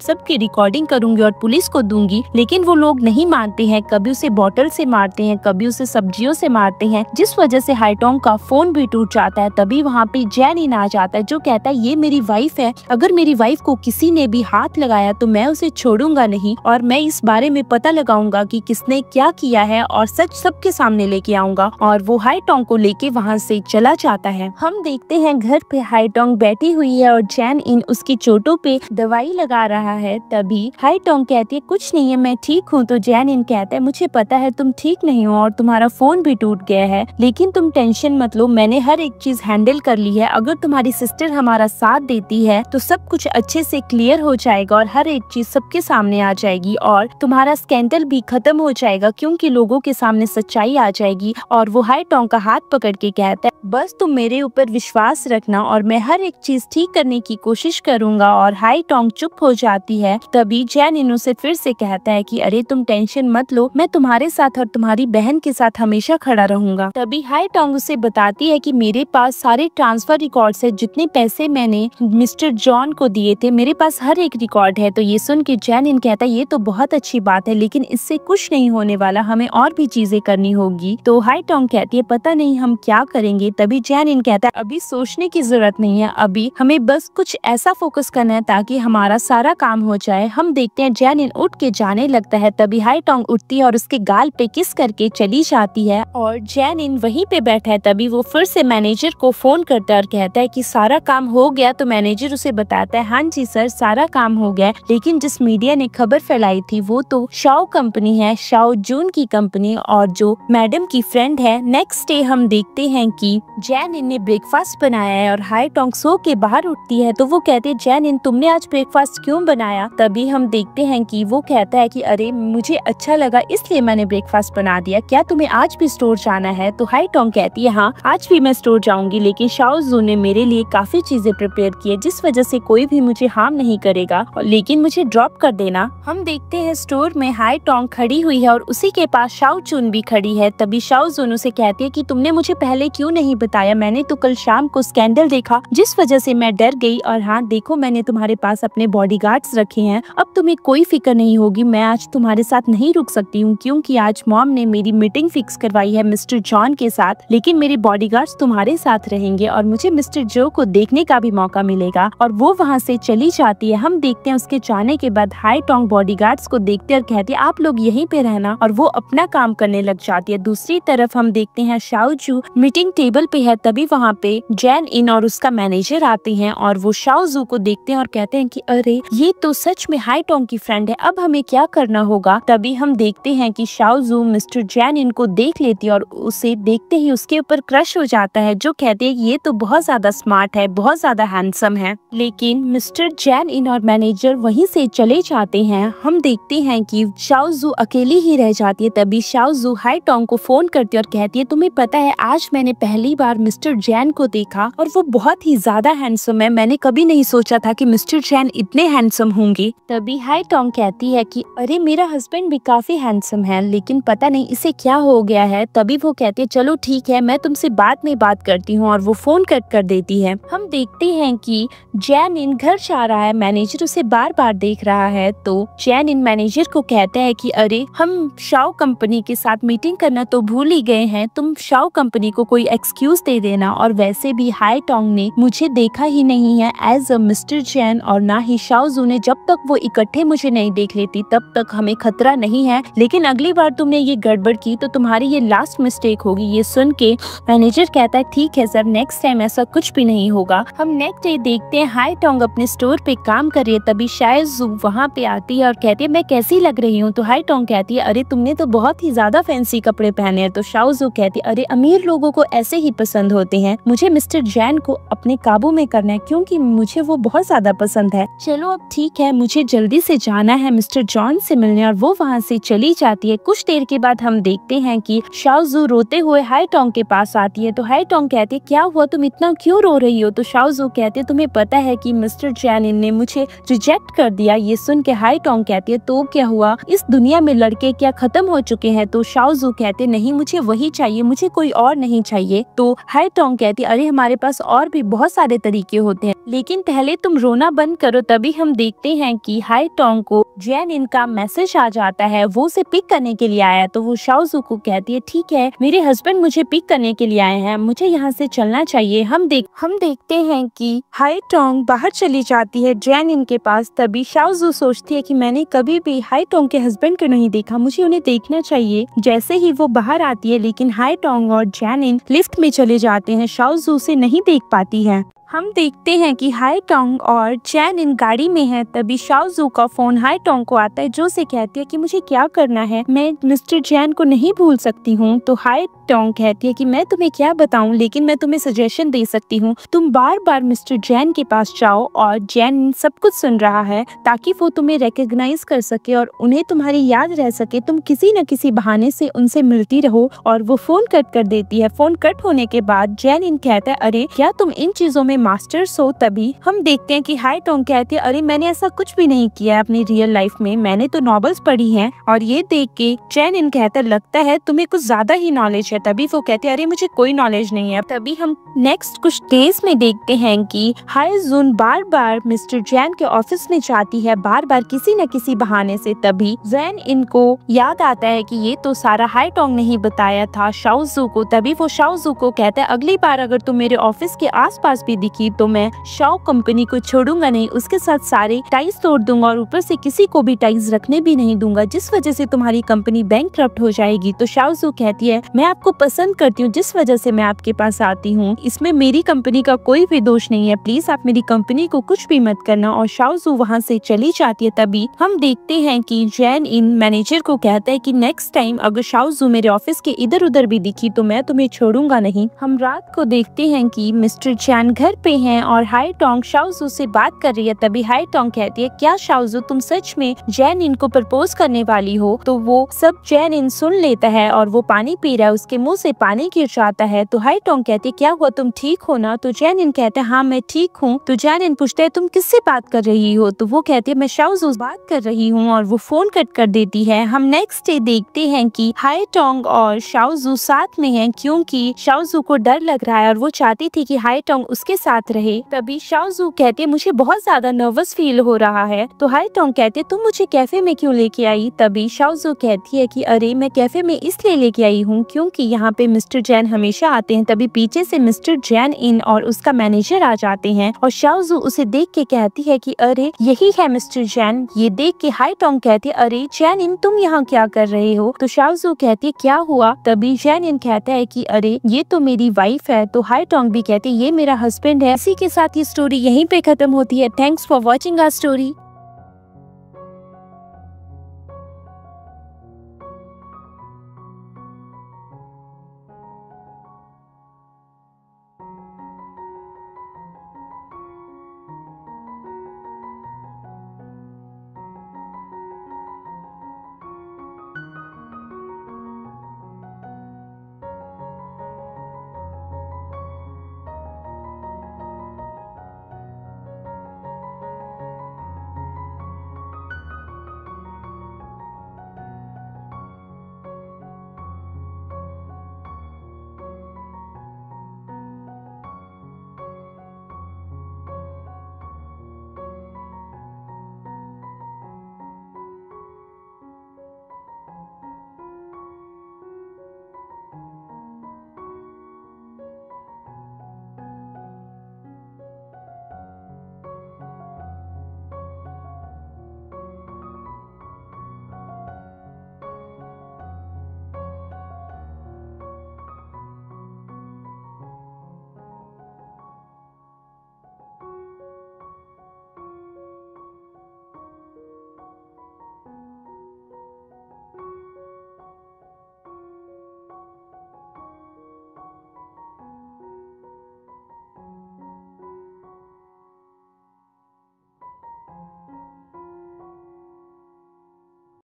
सबकी रिकॉर्डिंग करूंगी और पुलिस को दूंगी। लेकिन वो लोग नहीं मानते हैं, कभी उसे बॉटल से मारते हैं, कभी उसे सब्जियों से मारते हैं, जिस वजह से हाई टोंग का फोन भी टूट जाता है। तभी वहाँ पे जैन इन आ जाता है जो कहता है ये मेरी वाइफ है, अगर मेरी वाइफ को किसी ने भी हाथ लगाया तो मैं उसे छोड़ूंगा नहीं और मैं इस बारे में पता लगाऊंगा कि किसने क्या किया है और सच सबके सामने लेके आऊंगा। और वो हाई टोंग को लेके वहाँ से चला जाता है। हम देखते हैं घर पे हाई टोंग बैठी हुई है और जैन इन उसकी चोटों पे दवाई लगा रहा है। तभी हाई टोंग कहती है कुछ नहीं है, मैं ठीक हूँ। तो जैन इन कहता है मुझे पता है तुम ठीक नहीं हो और तुम्हारा फोन भी टूट गया है, लेकिन तुम टेंशन मत लो, मैंने हर एक चीज हैंडल कर ली है। अगर तुम्हारी सिस्टर हमारा साथ देती है तो सब कुछ अच्छे से क्लियर हो जाएगा और हर एक चीज सबके सामने आ जाएगी और तुम्हारा स्कैंडल भी खत्म हो जाएगा क्योंकि लोगों के सामने सच्चाई आ जाएगी। और वो हाई टोंग का हाथ पकड़ के कहता है बस तुम मेरे ऊपर विश्वास रखना और मैं हर एक चीज ठीक करने की कोशिश करूंगा। और हाई टोंग चुप हो जाती है। तभी जैन इन उसे फिर से कहता है कि अरे तुम टेंशन मत लो, मैं तुम्हारे साथ और तुम्हारी बहन के साथ हमेशा खड़ा रहूंगा। तभी हाई टोंग उसे बताती है कि मेरे पास सारे ट्रांसफर रिकॉर्ड्स है, जितने पैसे मैंने मिस्टर जॉन को दिए थे मेरे पास हर एक रिकॉर्ड है। तो ये सुन के जैन इन कहता है ये तो बहुत अच्छी बात है, लेकिन इससे कुछ नहीं होने वाला, हमें और भी चीजें करनी होगी। तो हाई टोंग कहती है पता नहीं हम क्या करेंगे। तभी जैन इन कहता है अभी सोचने की जरूरत नहीं है, अभी हमें बस कुछ ऐसा फोकस करना है ताकि हमारा सारा काम हो जाए। हम देखते हैं जैन इन उठ के जाने लगता है। तभी हाई टोंग उठती है और उसके गाल पे किस करके चली जाती है और जैन इन वहीं पे बैठा है। तभी वो फिर से मैनेजर को फोन करता है और कहता है कि सारा काम हो गया। तो मैनेजर उसे बताता है हाँ जी सर सारा काम हो गया। गया है, लेकिन जिस मीडिया ने खबर फैलाई थी वो तो शाओ कंपनी है, शाओ जून की कंपनी, और जो मैडम की फ्रेंड है। नेक्स्ट डे हम देखते हैं कि जैन इन ने ब्रेकफास्ट बनाया है और हाई टोंग सो के बाहर उठती है तो वो कहते हैं जैन इन तुमने आज ब्रेकफास्ट क्यों बनाया। तभी हम देखते हैं कि वो कहता है कि अरे मुझे अच्छा लगा इसलिए मैंने ब्रेकफास्ट बना दिया, क्या तुम्हें आज भी स्टोर जाना है। तो हाई टोंग कहती है हाँ आज भी मैं स्टोर जाऊंगी, लेकिन शाओ जू ने मेरे लिए काफी चीजें प्रिपेयर की है जिस वजह से कोई भी मुझे हार्म नहीं करेगा, लेकिन मुझे ड्रॉप कर देना। हम देखते हैं स्टोर में हाई टोंग खड़ी हुई है और उसी के पास शाओ चुन भी खड़ी है। तभी शाओ जून उसे कहती है कि तुमने मुझे पहले क्यों नहीं बताया, मैंने तो कल शाम को स्कैंडल देखा जिस वजह से मैं डर गई, और हाँ देखो मैंने तुम्हारे पास अपने बॉडीगार्ड्स रखे हैं, अब तुम्हें कोई फिक्र नहीं होगी। मैं आज तुम्हारे साथ नहीं रुक सकती हूँ क्योंकि आज मॉम ने मेरी मीटिंग फिक्स करवाई है मिस्टर जॉन के साथ, लेकिन मेरे बॉडीगार्ड्स तुम्हारे साथ रहेंगे और मुझे मिस्टर जो को देखने का भी मौका मिलेगा। और वो वहाँ से चली जाती है। हम देखते हैं उसके जाने के बाद हाई टोंग बॉडीगार्ड्स को देखते और कहती है आप लोग यहीं पे रहना, और वो अपना काम करने लग जाती है। दूसरी तरफ हम देखते हैं शाओ जू मीटिंग टेबल पे है, तभी वहाँ पे जैन इन और उसका मैनेजर आते हैं और वो शाओ जू को देखते हैं और कहते हैं कि अरे ये तो सच में हाई टोंग की फ्रेंड है, अब हमें क्या करना होगा। तभी हम देखते हैं कि शाओ जू मिस्टर जैन इन को देख लेती है और उसे देखते ही उसके ऊपर क्रश हो जाता है, जो कहते हैं ये तो बहुत ज्यादा स्मार्ट है, बहुत ज्यादा हैंडसम है। लेकिन मिस्टर जैन इन और मैनेजर वहीं से चले जाते हैं। हम देखते हैं कि शाओ जू अकेली ही रह जाती है। तभी शाओ जू हाई टोंग को फोन करती है और कहती है तुम्हें पता है आज मैंने पहली बार मिस्टर जैन को देखा और वो बहुत ही ज्यादा हैंडसम है, मैंने कभी नहीं सोचा था कि मिस्टर जैन इतने हैंडसम होंगे। तभी हाई टोंग कहती है कि अरे मेरा हस्बैंड भी काफी हैंडसम है, लेकिन पता नहीं इसे क्या हो गया है। तभी वो कहती है चलो ठीक है मैं तुमसे बाद में बात करती हूँ, और वो फोन कट कर देती है। हम देखते हैं कि जैन इन घर जा रहा है, मैनेजर उसे बार बार देख रहा है। तो जैन इन मैनेजर को कहता है कि अरे हम शाओ कंपनी के साथ मीटिंग करना तो भूल ही गए हैं, तुम शाओ कंपनी को कोई एक्सक्यूज दे देना, और वैसे भी हाई टोंग ने मुझे देखा ही नहीं है एज अ मिस्टर जैन, और ना ही शाओ जू ने, जब तक वो इकट्ठे मुझे नहीं देख लेती तब तक हमें खतरा नहीं है, लेकिन अगली बार तुमने ये गड़बड़ की तो तुम्हारी ये लास्ट मिस्टेक होगी। ये सुन के मैनेजर कहता है ठीक है सर नेक्स्ट टाइम ऐसा कुछ भी नहीं होगा। हम नेक्स्ट डे देखते हैं हाई टोंग अपने स्टोर पे काम कर रही है, तभी शाओ जू वहाँ पे आती है और कहती है मैं कैसी लग रही हूँ। तो हाई टोंग कहती है अरे तुमने तो बहुत ही ज्यादा फैंसी कपड़े पहने हैं। तो शाओ जू कहती है अरे अमीर लोगों को ऐसे ही पसंद होते हैं, मुझे मिस्टर जैन को अपने काबू में करना है क्योंकि मुझे वो बहुत ज्यादा पसंद है। चलो अब ठीक है मुझे जल्दी से जाना है मिस्टर जॉन से मिलने, और वो वहाँ से चली जाती है। कुछ देर के बाद हम देखते हैं कि शाओ जू रोते हुए हाई टोंग के पास आती है। तो हाई टोंग कहती है क्या हुआ तुम इतना क्यों रो रही हो। तो शाओ जू कहते हैं तुम्हें पता है कि मिस्टर जैन ने मुझे रिजेक्ट कर दिया। ये सुन के हाई टोंग कहती है तो क्या हुआ, इस दुनिया में लड़के क्या खत्म हो चुके हैं। तो शाओ जू कहते नहीं मुझे वही चाहिए, मुझे कोई और नहीं चाहिए। तो हाई टोंग कहती अरे हमारे पास और भी बहुत सारे तरीके होते हैं, लेकिन पहले तुम रोना बंद करो। तभी हम देखते हैं कि हाई टोंग को जैन इनका मैसेज आ जाता है, वो उसे पिक करने के लिए आया। तो वो शाओ जू को कहती है ठीक है मेरे हस्बैंड मुझे पिक करने के लिए आए हैं, मुझे यहाँ से चलना चाहिए। हम देखते हैं कि हाई टोंग बाहर चली जाती है जैन इन के पास। तभी शाओ जू सोचती है कि मैंने कभी भी हाई टोंग के हस्बैंड को नहीं देखा, मुझे उन्हें देखना चाहिए। जैसे ही वो बाहर आती है लेकिन हाई टोंग और जैन इन लिफ्ट में चले जाते हैं, शाओ जू उसे नहीं देख पाती है। हम देखते हैं कि हाई टोंग और जैन इन गाड़ी में है। तभी शाओ जू का फोन हाई टोंग को आता है जो से कहती है कि मुझे क्या करना है, मैं मिस्टर जैन को नहीं भूल सकती हूँ। तो हाई टोंग कहती है कि मैं तुम्हें क्या बताऊं, लेकिन मैं तुम्हें सजेशन दे सकती हूँ, तुम बार बार मिस्टर जैन के पास जाओ और जैन सब कुछ सुन रहा है ताकि वो तुम्हें रिकॉग्नाइज कर सके और उन्हें तुम्हारी याद रह सके। तुम किसी न किसी बहाने से उनसे मिलती रहो। और वो फोन कट कर देती है। फोन कट होने के बाद जैन इन कहता है अरे क्या तुम इन चीजों में मास्टर्स हो। तभी हम देखते हैं कि हाई टोंग कहती है अरे मैंने ऐसा कुछ भी नहीं किया है अपनी रियल लाइफ में, मैंने तो नॉवेल्स पढ़ी हैं। और ये देख के जैन इन कहता है लगता है तुम्हें कुछ ज्यादा ही नॉलेज है। तभी वो कहते हैं अरे मुझे कोई नॉलेज नहीं है। तभी हम नेक्स्ट कुछ डेज में देखते हैं कि हाई जून बार बार मिस्टर जैन के ऑफिस में जाती है, बार बार किसी न किसी बहाने से। तभी जैन इनको याद आता है कि ये तो सारा हाई टोंग ने ही बताया था शाओ जू को। तभी वो शाओ जू को कहता है अगली बार अगर तुम मेरे ऑफिस के आसपास भी देखी तो मैं शाओ कंपनी को छोड़ूंगा नहीं, उसके साथ सारे टाइज तोड़ दूंगा और ऊपर से किसी को भी टाइज रखने भी नहीं दूंगा, जिस वजह से तुम्हारी कंपनी बैंकक्रप्ट हो जाएगी। तो शाओजू कहती है मैं आपको पसंद करती हूँ, जिस वजह से मैं आपके पास आती हूँ, इसमें मेरी कंपनी का कोई भी दोष नहीं है, प्लीज आप मेरी कंपनी को कुछ भी मत करना। और शाओजू वहाँ से चली जाती है। तभी हम देखते हैं कि जैन इन मैनेजर को कहता है कि नेक्स्ट टाइम अगर शाओजू मेरे ऑफिस के इधर उधर भी दिखी तो मैं तुम्हें छोड़ूंगा नहीं। हम रात को देखते हैं कि मिस्टर चैन घर पे हैं और हाई टोंग शाओजू से बात कर रही है। तभी हाई टोंग कहती है क्या शाओजू तुम सच में जैन इन को प्रपोज करने वाली हो? तो वो सब जैन इन सुन लेता है और वो पानी पी रहा है, उसके मुंह से पानी गिर जाता है। तो हाई टोंग कहती है क्या हुआ, तुम ठीक हो ना? तो जैन इन कहता है हाँ मैं ठीक हूँ। तो जैन इन पूछता है तुम किससे बात कर रही हो? तो वो कहती है मैं शाओजू बात कर रही हूँ और वो फोन कट कर देती है। हम नेक्स्ट डे देखते हैं कि हाई टोंग और शाओजू साथ में हैं, क्योंकि शाओजू को डर लग रहा है और वो चाहती थी कि हाई टोंग उसके साथ रहे। तभी शाओजू कहती है मुझे बहुत ज्यादा नर्वस फील हो रहा है। तो हाई टोंग कहती है तुम मुझे कैफे में क्यों लेके आई? तभी शाओजू कहती है कि अरे मैं कैफे में इसलिए लेके आई हूँ क्योंकि यहाँ पे मिस्टर जैन हमेशा आते हैं। तभी पीछे से मिस्टर जैन इन और उसका मैनेजर आ जाते हैं और शाओजू उसे देख के कहती है कि अरे यही है मिस्टर जैन। ये देख के हाई टोंग कहती है अरे जैन इन तुम यहाँ क्या कर रहे हो? तो शाओजू कहती है क्या हुआ? तभी जैन इन कहता है कि अरे ये तो मेरी वाइफ है। तो हाई टोंग भी कहती है ये मेरा हस्बैंड है। इसी के साथ ये स्टोरी यहीं पे खत्म होती है। Thanks for watching our story.